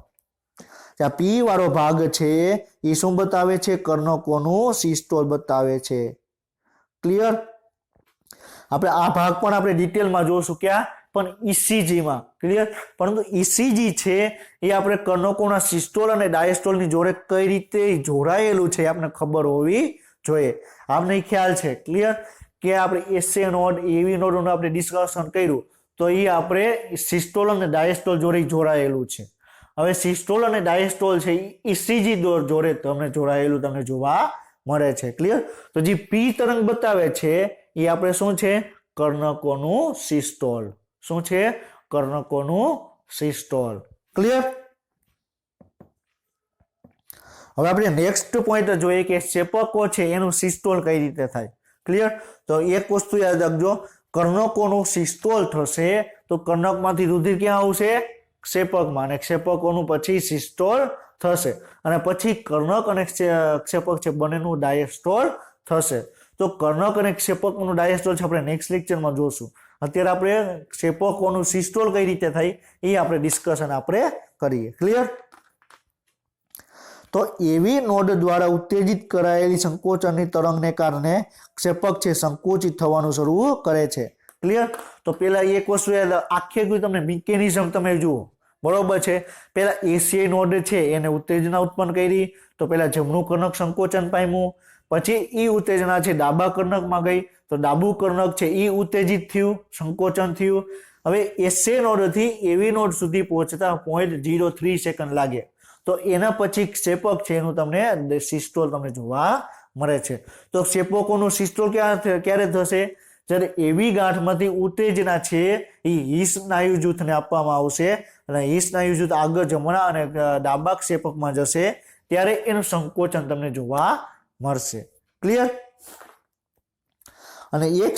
આ P વાળો ભાગ છે એ શું બતાવે છે? કર્ણકોનું સિસ્ટોલ બતાવે છે. ક્લિયર? આપણે આ ભાગ પણ આપણે ડિટેલમાં જોશું ક્યાં? પણ ECG માં. ક્લિયર? પરંતુ ECG છે એ આપણે કર્ણકોના સિસ્ટોલ અને ડાયસ્ટોલની જોડે કઈ રીતે જોડાયેલું છે આપણે ખબર હોવી જોઈએ. આપને ખ્યાલ છે. ક્લિયર? કે આપણે SA નોડ, AV નોડનું આપણે ડિસ્કશન કર્યું તો એ આપણે સિસ્ટોલ અને ડાયસ્ટોલ જોડે જોડાયેલું છે. હવે સિસ્ટોલ અને ડાયસ્ટોલ છે એ ઈસીજી જોડે તમને જોડાયેલું તમને જોવા મળે છે. ક્લિયર? તો જે પી તરંગ બતાવે છે એ આપણે શું છે? કર્ણકોનું સિસ્ટોલ. શું છે? કર્ણકોનું સિસ્ટોલ. ક્લિયર? હવે આપણે નેક્સ્ટ પોઈન્ટ જોઈએ કે ક્ષેપકો છે એનું સિસ્ટોલ કઈ રીતે થાય. ક્લિયર? તો એક વસ્તુ યાદ રાખજો, કર્ણકોનું સિસ્ટોલ થશે તો કર્ણકમાંથી રુધિર ક્યાં આવશે? ક્ષેપકમાં, અને ક્ષેપકોનું પછી સિસ્ટોલ થશે અને પછી કર્ણક અને ક્ષેપક છે બંનેનું ડાયસ્ટોલ થશે. તો કર્ણક અને ક્ષેપકનું ડાયસ્ટોલ છે આપણે નેક્સ્ટ લેક્ચરમાં જોશું. અત્યારે આપણે ક્ષેપકોનું સિસ્ટોલ કઈ રીતે થાય એ આપણે ડિસ્કશન આપણે કરીએ. ક્લિયર? તો એવી નોડ દ્વારા ઉત્તેજિત કરાયેલી સંકોચનની તરંગને કારણે ક્ષેપક છે સંકોચિત થવાનું શરૂ કરે છે. ક્લિયર? તો પેલા એક વસ્તુ આખી તમને મિકેનિઝમ તમે જુઓ. બરોબર છે? પેલા એસીઆઈ નોડ છે એને ઉત્તેજના ઉત્પન્ન કરી, તો પેલા જમણું કર્ણક સંકોચન પામ્યું, પછી ઈ ઉત્તેજના છે ડાબા કર્ણકમાં ગઈ તો ડાબું કર્ણક છે ઈ ઉત્તેજિત થયું, સંકોચન થયું. હવે એસીઆઈ નોડથી એવી નોડ સુધી પહોંચતા 0.03 સેકન્ડ લાગે. તો એના પછી ક્ષેપક છે એનું તમને સિસ્ટોલ તમને જોવા મળે છે. તો ક્ષેપકોનું સિસ્ટોલ ક્યારે થશે? જ્યારે એવી ગાંઠમાંથી ઉત્તેજના છે એ ઈ સ્નાયુ જૂથને આપવામાં આવશે અને ઈ સ્નાયુ જૂથ આગળ જમણા અને ડાબા ક્ષેપકમાં જશે ત્યારે એનું સંકોચન તમને જોવા મળશે. ક્લિયર? અને એક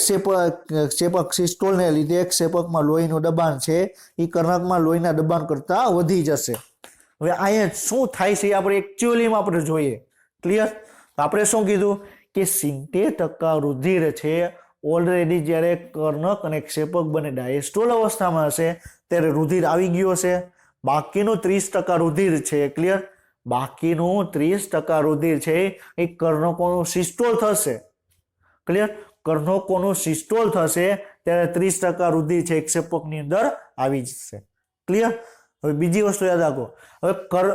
ક્ષેપક સિસ્ટોલને લીધે ક્ષેપકમાં લોહીનું દબાણ છે એ કર્ણકમાં લોહીના દબાણ કરતા વધી જશે. હવે અહીંયા શું થાય છે આપણે એકચ્યુઅલીમાં આપણે જોઈએ. ક્લિયર? આપણે શું કીધું કે 70% રુધિર છે ઓલરેડી જ્યારે કર્ણક અને ક્ષેપક બંને ડાયસ્ટોલ અવસ્થામાં હશે ત્યારે રુધિર આવી ગયું હશે. બાકીનું 30% રુધિર છે. ક્લિયર? બાકીનું 30% રુધિર છે એ કર્ણકોનું સિસ્ટોલ થશે. ક્લિયર? કર્ણકોનું સિસ્ટોલ થશે ત્યારે 30% રુધિર છે ક્ષેપકની અંદર આવી જશે. ક્લિયર? હવે બીજી વસ્તુ યાદ રાખો,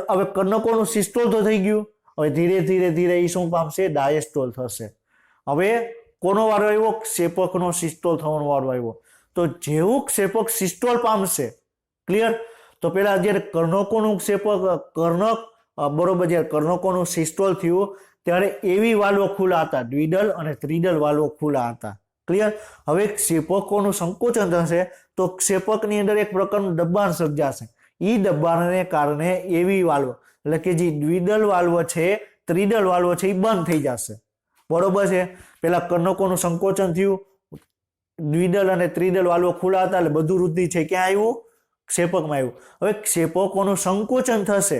હવે કર્ણકોનું સિસ્ટોલ તો થઈ ગયું, હવે ધીરે ધીરે એ શું પામશે? ડાયસ્ટોલ થશે. હવે કોનો વારો આવ્યો? ક્ષેપકનો સિસ્ટોલ થવાનો વારો આવ્યો. તો જેવું ક્ષેપક સિસ્ટોલ પામશે, ક્લિયર, તો પેલા જ્યારે કર્ણકોનું કર્ણક બરોબર જ્યારે કર્ણકોનું સિસ્ટોલ થયું ત્યારે એવી વાલ્વો ખુલ્લા હતા, દ્વિદલ અને ત્રિદલ વાલ્વો ખુલ્લા હતા. ક્લિયર? હવે ક્ષેપકોનું સંકોચન થશે તો ક્ષેપકની અંદર એક પ્રકારનું દબાણ સર્જાશે. એ દબાણને કારણે એવી વાલ્વ એટલે કે જે દ્વિદલ વાલ્વ છે ત્રિદલ વાલ્વ છે એ બંધ થઈ જશે. બરોબર છે? પેલા કર્ણકોનું સંકોચન થયું, દ્વિદલ અને ત્રિદલ વાલ્વ ખુલ્લા હતા એટલે બધું રુધિર છે ક્યાં આવ્યું? ક્ષેપકમાં આવ્યું. હવે ક્ષેપકોનું સંકોચન થશે.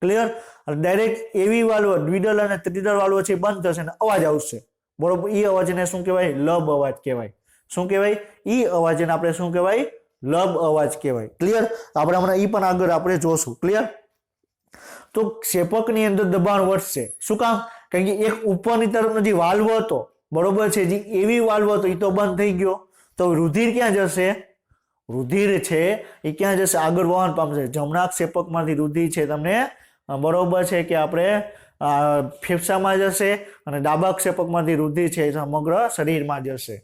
ક્લિયર? ડાયરેક્ટ એવી વાલ્વ દ્વિદલ અને ત્રિદલ વાલ્વ છે બંધ થશે અને અવાજ આવશે. બરોબર? એ અવાજને શું કહેવાય? લબ અવાજ કહેવાય. શું કહેવાય? એ અવાજને આપણે શું કહેવાય? લબ અવાજ કહેવાય. ક્લિયર? આપણે હમણાં એ પણ આગળ આપણે જોશું. ક્લિયર? તો ક્ષેપકની અંદર દબાણ વધશે. શું કામ? કારણ કે એક ઉપરની તરફનો જે વાલ્વ હતો, બરોબર છે, જે એવી વાલ્વ હતો એ તો બંધ થઈ ગયો. તો રુધિર ક્યાં જશે? રુધિર છે એ ક્યાં જશે? આગળ વહન પામશે. જમણા ક્ષેપકમાંથી રુધિર છે તમને બરોબર છે કે આપણે ફેફસામાં જશે અને ડાબા ક્ષેપકમાંથી રુધિર છે સમગ્ર શરીરમાં જશે.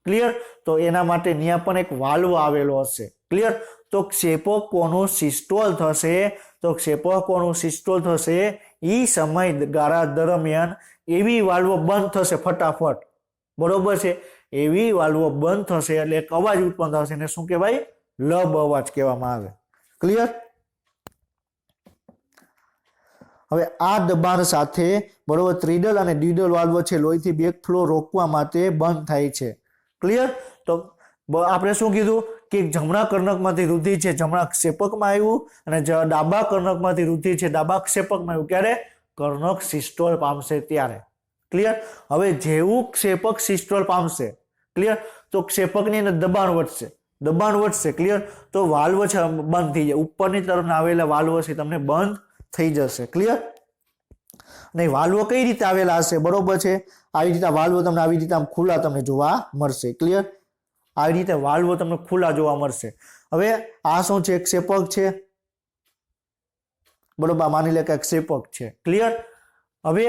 ક્લિયર? તો એના માટે ત્યાં પણ એક વાલ્વ આવેલો હશે. ક્લિયર? તો ક્ષેપકોનું સિસ્ટોલ થશે. તો ક્ષેપકોનું સિસ્ટોલ થશે એ સમયગાળા દરમિયાન એવી વાલ્વ બંધ થશે ફટાફટ. બરોબર છે? એવી વાલ્વ બંધ થશે એટલે એક અવાજ ઉત્પન્ન થશે એને શું કહેવાય? લબ અવાજ કહેવામાં આવે. ક્લિયર? હવે આ દબાણ સાથે બરોબર ત્રિદલ અને દ્વિદલ વાલ્વ છે લોહીથી બેકફ્લો રોકવા માટે બંધ થાય છે. ક્લિયર? તો આપણે શું કીધું કે જમણા કર્ણકમાંથી રુધિર છે જમણા ક્ષેપકમાં આવ્યું અને ડાબા કર્ણકમાંથી રુધિર છે ડાબા ક્ષેપકમાં આવ્યું. ક્યારે? કર્ણક સિસ્ટોલ પામશે ત્યારે. ક્લિયર? હવે જેવું ક્ષેપક સિસ્ટોલ પામશે, ક્લિયર, તો ક્ષેપકની અંદર દબાણ વધશે. ક્લિયર? તો વાલ્વ છે બંધ થઈ જાય. ઉપરની તરફ આવેલા વાલ્વ છે તમને બંધ થઈ જશે. ક્લિયર? અને વાલ્વ કઈ રીતે આવેલા હશે? બરોબર છે? આવી રીતે વાલ્વ તમને આવી રીતે ખુલ્લા તમને જોવા મળશે. ક્લિયર? આવી રીતે વાલ્વ તમને ખુલ્લા જોવા મળશે. હવે આ શું છે? ક્ષેપક છે. બરોબર? માની લે કે ક્ષેપક છે. ક્લિયર? હવે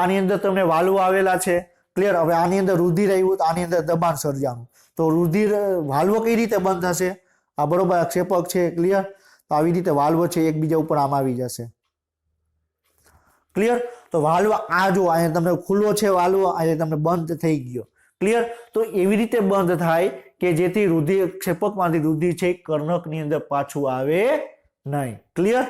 આની અંદર તમને વાલ્વ આવેલા છે. ક્લિયર? હવે આની અંદર રુધિર આવ્યું તો આની અંદર દબાણ સર્જાનું. તો રુધિર વાલ્વ કઈ રીતે બંધ થશે? આ બરોબર ક્ષેપક છે. ક્લિયર? તો આવી રીતે વાલ્વ છે એકબીજા ઉપર આમ આવી જશે. ક્લિયર? તો વાલ્વ આ જો અહીંયા તમને ખુલ્લો છે વાલ્વ, અહીંયા તમને બંધ થઈ ગયો. ક્લિયર? તો એવી રીતે બંધ થાય કે જેથી રુધિર ક્ષેપકમાંથી રુધિર છે કર્ણકની અંદર પાછું આવે નહીં. ક્લિયર?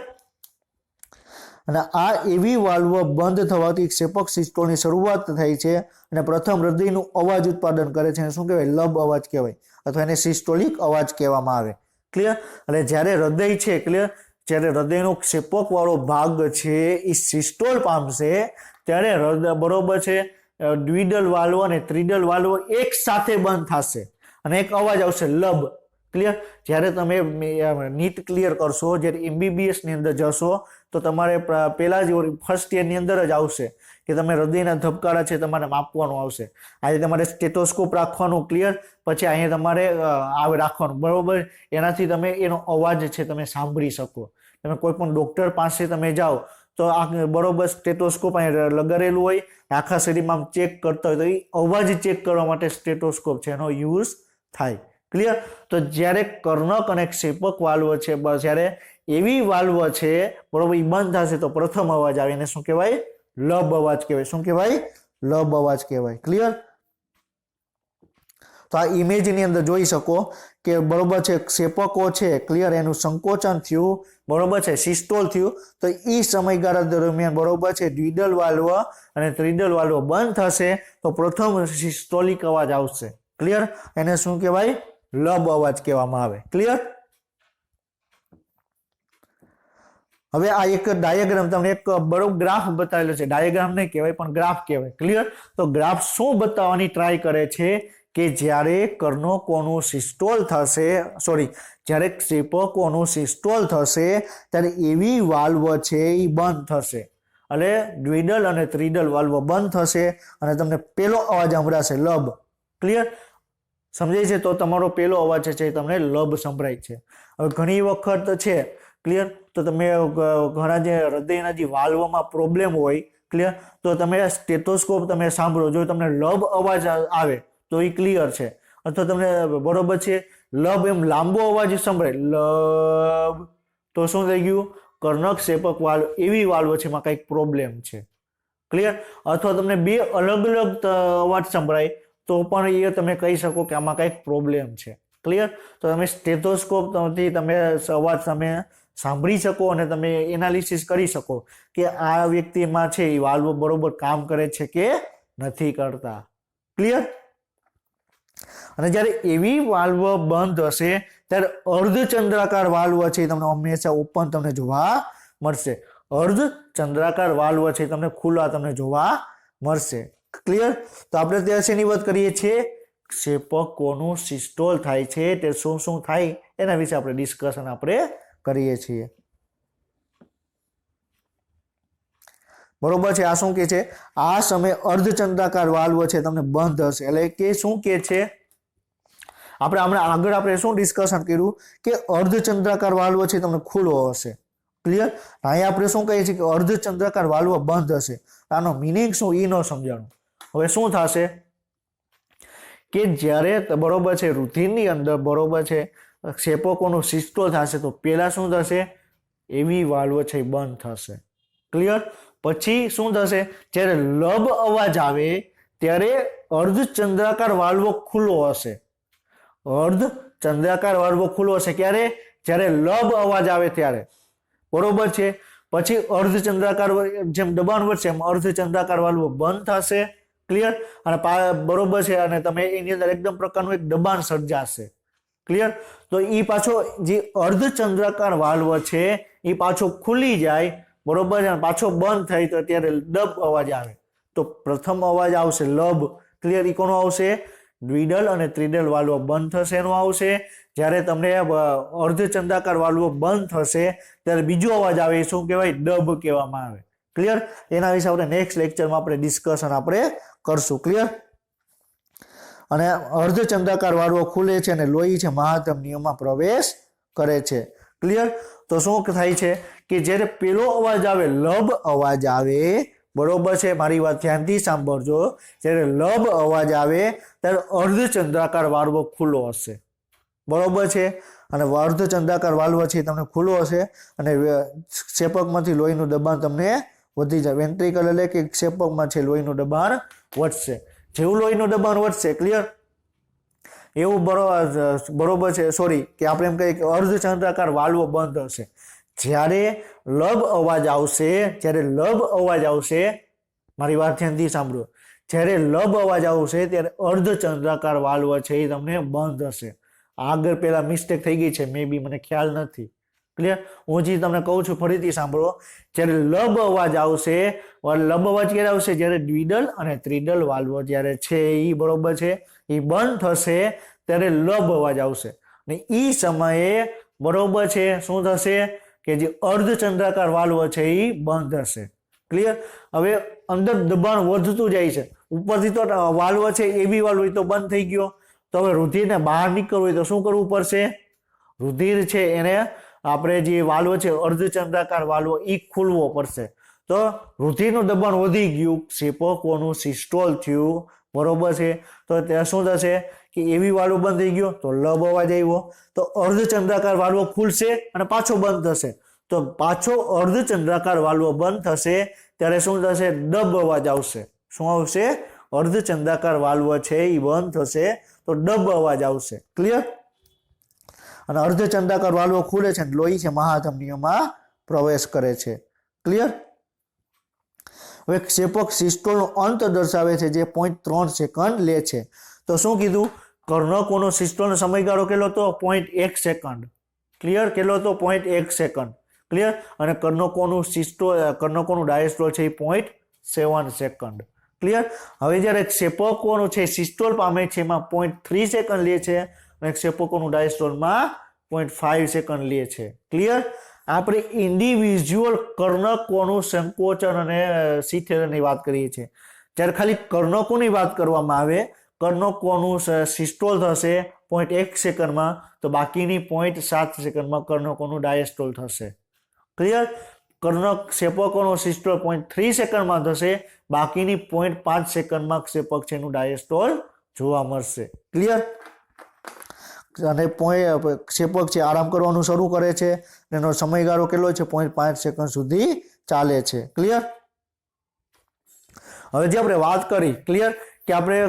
અને આ એવી વાલ્વ બંધ થવાથી ક્ષેપક સિસ્ટોલની શરૂઆત થાય છે અને પ્રથમ હૃદયનું અવાજ ઉત્પાદન કરે છે. શું કહેવાય? લબ અવાજ કહેવાય, અથવા એને સિસ્ટોલિક અવાજ કહેવામાં આવે. ક્લિયર? અને જ્યારે હૃદય છે, ક્લિયર, જ્યારે હૃદયનો ક્ષેપક વાળો ભાગ છે એ સિસ્ટોલ પામશે ત્યારે હૃદય બરોબર છે દ્વિદલ વાલ્વ અને ત્રિદલ વાલ્વ એક સાથે બંધ થશે અને એક અવાજ આવશે લબ. ક્લિયર? જ્યારે તમે નીટ ક્લિયર કરશો, જ્યારે MBBS ની અંદર જશો તો તમારે પહેલા જ ફર્સ્ટ યરની અંદર જ આવશે કે તમે હૃદયના ધબકારા છે તમારે માપવાનું આવશે. આજે તમારે સ્ટેટોસ્કોપ રાખવાનું. ક્લિયર? પછી અહીંયા તમારે આવે રાખવાનું, બરોબર? એનાથી તમે એનો અવાજ છે તમે સાંભળી શકો. તમે કોઈ પણ ડોક્ટર પાસે તમે જાઓ તો આ બરોબર સ્ટેટોસ્કોપ અહીંયા લગાડેલું હોય, આખા શરીરમાં ચેક કરતા હોય તો એ અવાજ ચેક કરવા માટે સ્ટેટોસ્કોપ છે એનો યુઝ થાય. ક્લિયર? તો જ્યારે કર્ણક અને ક્ષેપક વાલ્વ છે, જ્યારે એવી વાલ્વ છે બરોબર એ બંધ થશે તો પ્રથમ અવાજ આવે, એને શું કહેવાય? લબ અવાજ કહેવાય. શું કહેવાય? લબ અવાજ કહેવાય. ક્લિયર? તો આ ઇમેજની અંદર જોઈ શકો કે બરોબર છે ક્ષેપકો છે, ક્લિયર, એનું સંકોચન થયું, બરોબર છે, સિસ્ટોલ થયું. તો એ સમયગાળા દરમિયાન બરોબર છે દ્વિદલ વાલ્વ અને ત્રિદલ વાલ્વ બંધ થશે તો પ્રથમ સિસ્ટોલિક અવાજ આવશે. ક્લિયર? એને શું કહેવાય? લબ અવાજ કહેવામાં આવે. ક્લિયર? હવે આ એક ડાયાગ્રામ તમને એક બરોબર ગ્રાફ બતાવેલો છે. ડાયાગ્રામ નહીં કહેવાય પણ ગ્રાફ કહેવાય. ક્લિયર? તો ગ્રાફ શું બતાવવાની ટ્રાય કરે છે કે જ્યારે કર્ણકોનું સિસ્ટોલ થશે, જ્યારે ક્ષેપકોનું સિસ્ટોલ થશે ત્યારે એવી વાલ્વ છે એ બંધ થશે એટલે દ્વિદલ અને ત્રિદલ વાલ્વ બંધ થશે અને તમને પેલો અવાજ સંભળાશે લબ. ક્લિયર? સમજાય છે? તો તમારો પેલો અવાજ છે તમને લબ સંભળાય છે. હવે ઘણી વખત છે, ક્લિયર, તો તમે ઘણા જે હૃદયના જે વાલ્વમાં પ્રોબ્લેમ હોય, ક્લિયર, તો તમે સ્ટેથોસ્કોપ તમે સાંભળો, જો તમને લબ અવાજ આવે તો એ ક્લિયર છે, અથવા તમને બરોબર છે લબ એમ લાંબો અવાજ સંભળાય લબ તો શું થઈ ગયું? કર્ણક ક્ષેપક વાલ્વ એવી વાલ્વ છે એમાં કંઈક પ્રોબ્લેમ છે. ક્લિયર? અથવા તમને બે અલગ અલગ અવાજ સંભળાય તો પણ એ તમે કહી શકો કે આમાં કંઈક પ્રોબ્લેમ છે. ક્લિયર? તો તમે સ્ટેથોસ્કોપથી તમે અવાજ તમે સાંભળી શકો અને તમે એનાલિસિસ કરી શકો કે આ વ્યક્તિમાં છે એ વાલ્વ બરોબર કામ કરે છે કે નથી કરતા. ક્લિયર? અને જ્યારે એવી વાલ્વ બંધ હશે ત્યારે અર્ધચંદ્રાકાર વાલ્વ છે તમને હંમેશા ઓપન તમને જોવા મળશે. અર્ધચંદ્રાકાર વાલ્વ છે તમને ખુલ્લા તમને જોવા મળશે. ક્લિયર? તો આપણે ત્યાં શેની વાત કરીએ છીએ? ક્ષેપકોનું સિસ્ટોલ થાય છે તે શું શું થાય એના વિશે આપણે ડિસ્કશન આપણે કરીએ છીએ. બરોબર છે? આ શું કે છે? આ સમયે અર્ધચંદ્રાકાર વાલ્વ છે તમને બંધ હશે એટલે કે શું કે છે? આપણે હમણાં આગળ આપણે શું ડિસ્કશન કર્યું કે અર્ધચંદ્રાકાર વાલ્વ છે તમને ખુલ્લો હશે. ક્લિયર? અહીંયા આપણે શું કહીએ છીએ કે અર્ધચંદ્રાકાર વાલ્વ બંધ હશે. આનો મિનિંગ શું એ ન સમજાણું. હવે શું થશે કે જ્યારે બરોબર છે રુધિરની અંદર બરોબર છે ક્ષેપકોનું સિસ્ટોલ થશે તો પહેલા શું થશે? એવી વાલ્વ છે બંધ થશે. ક્લિયર? પછી શું થશે? જ્યારે લબ અવાજ આવે ત્યારે અર્ધચંદ્રાકાર વાલ્વ ખુલ્લો હશે. અર્ધચંદ્રાકાર વાલ્વ ખુલ્લો હશે ક્યારે? જ્યારે લબ અવાજ આવે ત્યારે. બરોબર છે? પછી અર્ધચંદ્રાકાર જેમ દબાણ વધશે એમ અર્ધચંદ્રાકાર વાલ્વ બંધ થશે. ક્લિયર? અને બરોબર છે અને તમે એની અંદર એકદમ પ્રકારનું એક દબાણ સર્જાશે. ક્લિયર? તો એ પાછો જે અર્ધચંદ્રાકાર વાલ્વ છે એ પાછો ખુલી જાય, બરોબર છે, પાછો બંધ થાય તો ત્યારે લબ અવાજ આવે. તો પ્રથમ અવાજ આવશે લબ. ક્લિયર? એ કોનો આવશે? દ્વિદલ અને ત્રિદલ વાલ્વ બંધ થશે એનો આવશે. જ્યારે તમને અર્ધચંદ્રાકાર વાલ્વ બંધ થશે ત્યારે બીજો અવાજ આવે, શું કહેવાય? ડબ કહેવામાં આવે. ક્લિયર? એના વિશે આપણે નેક્સ્ટ લેક્ચરમાં આપણે ડિસ્કશન આપણે કરશું. ક્લિયર? અને અર્ધચંદ્રાકાર વાલ્વ ખુલે છે અને લોહી છે મહાધમનીમાં પ્રવેશ કરે છે. ક્લિયર? તો શું થાય છે કે જ્યારે પેલો અવાજ આવે લબ અવાજ આવે, બરોબર છે, મારી વાત ધ્યાનથી સાંભળજો, જ્યારે લબ અવાજ આવે ત્યારે અર્ધચંદ્રાકાર વાલ્વ ખુલ્લો હશે. બરોબર છે? અને અર્ધચંદ્રાકાર વાલ્વ છે તમને ખુલ્લો હશે અને ક્ષેપકમાંથી લોહીનું દબાણ તમને વધી જાય. વેન્ટ્રિકલ એટલે કે ક્ષેપકમાં છે લોહીનું દબાણ વધશે. જેવું લોહીનું દબાણ વધશે, ક્લિયર, એવું બરોબર છે. સોરી, કે આપણે એમ કહીએ કે અર્ધચંદ્રાકાર વાલ્વ બંધ હશે. જ્યારે લબ અવાજ આવશે, મારી વાત ધ્યાનથી સાંભળો, જ્યારે લબ અવાજ આવશે ત્યારે અર્ધચંદ્રાકાર વાલ્વ છે એ તમને બંધ હશે. આગળ પેલા મિસ્ટેક થઈ ગઈ છે, મે બી, મને ખ્યાલ નથી. ક્લિયર? હું જે તમને કહું છું ફરીથી સાંભળો. જ્યારે લબ અવાજ આવશે, લબ અવાજ ક્યારે આવશે? જ્યારે દ્વિદલ અને ત્રિદલ વાલ્વ જ્યારે છે એ બરોબર છે એ બંધ થશે ત્યારે લબ અવાજ આવશે. અને એ સમયે બરોબર છે શું થશે? કે જે અર્ધચંદ્રાકાર વાલ્વ છે એ બંધ હશે. ક્લિયર? હવે અંદર દબાણ વધતું જાય છે. ઉપરથી તો વાલ્વ છે એબી વાલ્વ તો બંધ થઈ ગયો. તો હવે રુધિરને બહાર નીકળવું હોય તો શું કરવું પડશે? રુધિર છે એને આપણે જે વાલ્વ છે અર્ધચંદ્રાકાર વાલ્વ એ ખોલવો પડશે. તો રુધિરનું દબાણ વધી ગયું, ક્ષેપકોનું સિસ્ટોલ થયું, બરોબર છે. તો ત્યાં શું થશે કે એવી વાલ્વ બંધ થઈ ગયો તો લબ અવાજ આવ્યો. તો અર્ધચંદ્રાકાર વાલ્વ ખુલશે અને પાછો બંધ થશે. તો પાછો અર્ધચંદ્રાકાર વાલ્વ બંધ થશે ત્યારે શું થશે? ડબ અવાજ આવશે. શું આવશે? અર્ધચંદ્રાકાર વાલ્વ છે એ બંધ થશે તો ડબ અવાજ આવશે. ક્લિયર? અને અર્ધચંદ્રાકાર વાલ્વ ખુલે છે, લોહી છે મહાધમનીઓમાં પ્રવેશ કરે છે. ક્લિયર? હવે ક્ષેપક સિસ્ટોલનો અંત દર્શાવે છે જે 0.3 સેકન્ડ લે છે. તો શું કીધું? કર્ણકોનો સિસ્ટોલનો સમયગાળો કેટલો હતો? 0.1 સેકન્ડ. ક્લિયર? કેટલો હતો? 0.1 સેકન્ડ. ક્લિયર? અને કર્ણકોનું ડાયસ્ટોલ છે એ 0.7 સેકન્ડ. ક્લિયર? હવે જ્યારે ક્ષેપકોનું છે સિસ્ટોલ પામે છે એમાં 0.3 સેકન્ડ લે છે અને ક્ષેપકોનું ડાયસ્ટોલમાં 0.5 સેકન્ડ લે છે. ક્લિયર? આપણે ઇન્ડિવિજ્યુઅલ કર્ણકોનું સંકોચન અને શિથિલની વાત કરીએ છીએ. જ્યારે ખાલી કર્ણકોની વાત કરવામાં આવે, કર્ણકોનું સિસ્ટોલ થશે 0.1 સેકન્ડમાં, તો બાકીની 0.7 સેકન્ડમાં કર્ણકોનું ડાયસ્ટોલ થશે. ક્લિયર? ક્ષેપકોનો સિસ્ટોલ 0.3 સેકન્ડમાં થશે, બાકીની 0.5 સેકન્ડમાં ક્ષેપક છે એનું ડાયસ્ટોલ જોવા મળશે. ક્લિયર? અને ક્ષેપક છે આરામ કરવાનું શરૂ કરે છે, એનો સમયગાળો કેટલો છે? 0.5 સેકન્ડ સુધી ચાલે છે. ક્લિયર? હવે જે આપણે વાત કરી, ક્લિયર, કે આપણે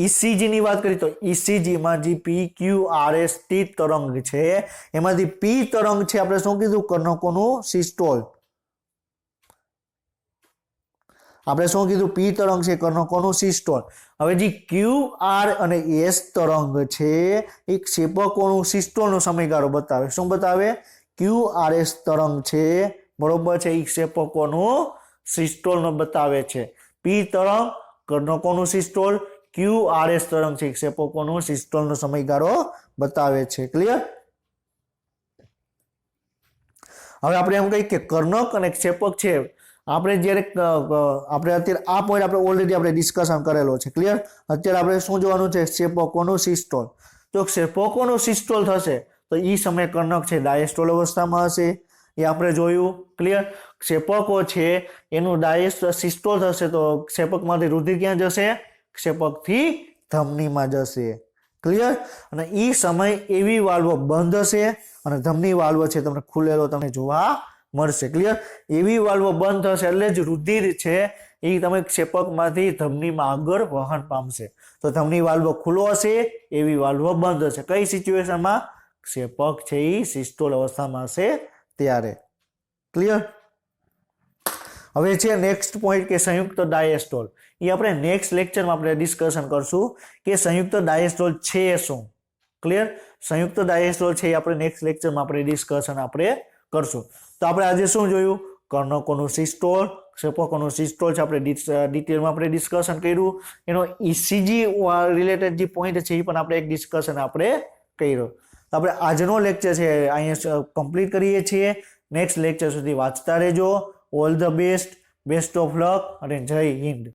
ECG ની વાત કરી, તો ECG માં જે PQRST તરંગ છે એમાંથી P તરંગ છે આપણે શું કીધું? કર્ણકોનું સિસ્ટોલ. આપણે શું કીધું? P તરંગ છે કર્ણકોનું સિસ્ટોલ. હવે જે QR અને S તરંગ છે એ ક્ષેપકોનું સિસ્ટોલનો સમયગાળો બતાવે. શું બતાવે? QRS તરંગ છે બરોબર છે એ ક્ષેપકોનું સિસ્ટોલનો બતાવે છે. P તરંગ કર્ણકોનું સિસ્ટોલ, QRS તરંગ છે ક્ષેપકોનું સિસ્ટોલનો સમયગાળો બતાવે છે. ક્લિયર? હવે આપણે એમ કહીએ કે કર્ણક અને ક્ષેપક છે, આપણે જ્યારે આપણે અત્યારે આ પોઈન્ટ આપણે ઓલરેડી આપણે ડિસ્કશન કરેલો છે. ક્લિયર? અત્યારે આપણે શું જોવાનું છે? ક્ષેપકોનું સિસ્ટોલ. તો ક્ષેપકોનું સિસ્ટોલ થશે તો એ સમયે કર્ણક છે ડાયસ્ટોલ અવસ્થામાં હશે, એ આપણે જોયું. ક્લિયર? ક્ષેપકો છે એનું સિસ્ટોલ થશે તો ક્ષેપકમાંથી રુધિર ક્યાં જશે? ક્ષેપકથી ધમનીમાં જશે. ક્લિયર? અને એ સમય એવી વાલ્વ બંધ હશે અને ધમની વાલ્વ છે તમને ખુલેલો તમને જોવા મળશે. ક્લિયર? એવી વાલ્વ બંધ થશે એટલે જ રુધિર છે એ તમે ક્ષેપકમાંથી ધમનીમાં આગળ વહન પામશે. તો ધમની વાલ્વ ખુલ્લો હશે, એવી વાલ્વ બંધ હશે. કઈ સિચ્યુએશનમાં? ક્ષેપક છે એ સિસ્ટોલ અવસ્થામાં હશે ત્યારે. ક્લિયર? હવે છે નેક્સ્ટ પોઈન્ટ કે સંયુક્ત ડાયસ્ટોલ. એ આપણે નેક્સ્ટ લેક્ચરમાં આપણે ડિસ્કશન કરશું કે સંયુક્ત ડાયસ્ટોલ છે શું. ક્લિયર? સંયુક્ત ડાયસ્ટોલ છે એ આપણે નેક્સ્ટ લેક્ચરમાં આપણે ડિસ્કશન આપણે કરશું. તો આપણે આજે શું જોયું? કર્ણકોનું સિસ્ટોલ, ક્ષેપકોનું સિસ્ટોલ છે આપણે ડિટેલમાં આપણે ડિસ્કશન કર્યું. એનો ECG રિલેટેડ જે પોઈન્ટ છે એ પણ આપણે એક ડિસ્કશન આપણે કર્યો. તો આપણે આજનો લેક્ચર છે અહીંયા કમ્પ્લીટ કરીએ છીએ. નેક્સ્ટ લેક્ચર સુધી વાંચતા રહેજો. All the best, best of luck અને જય હિન્દ.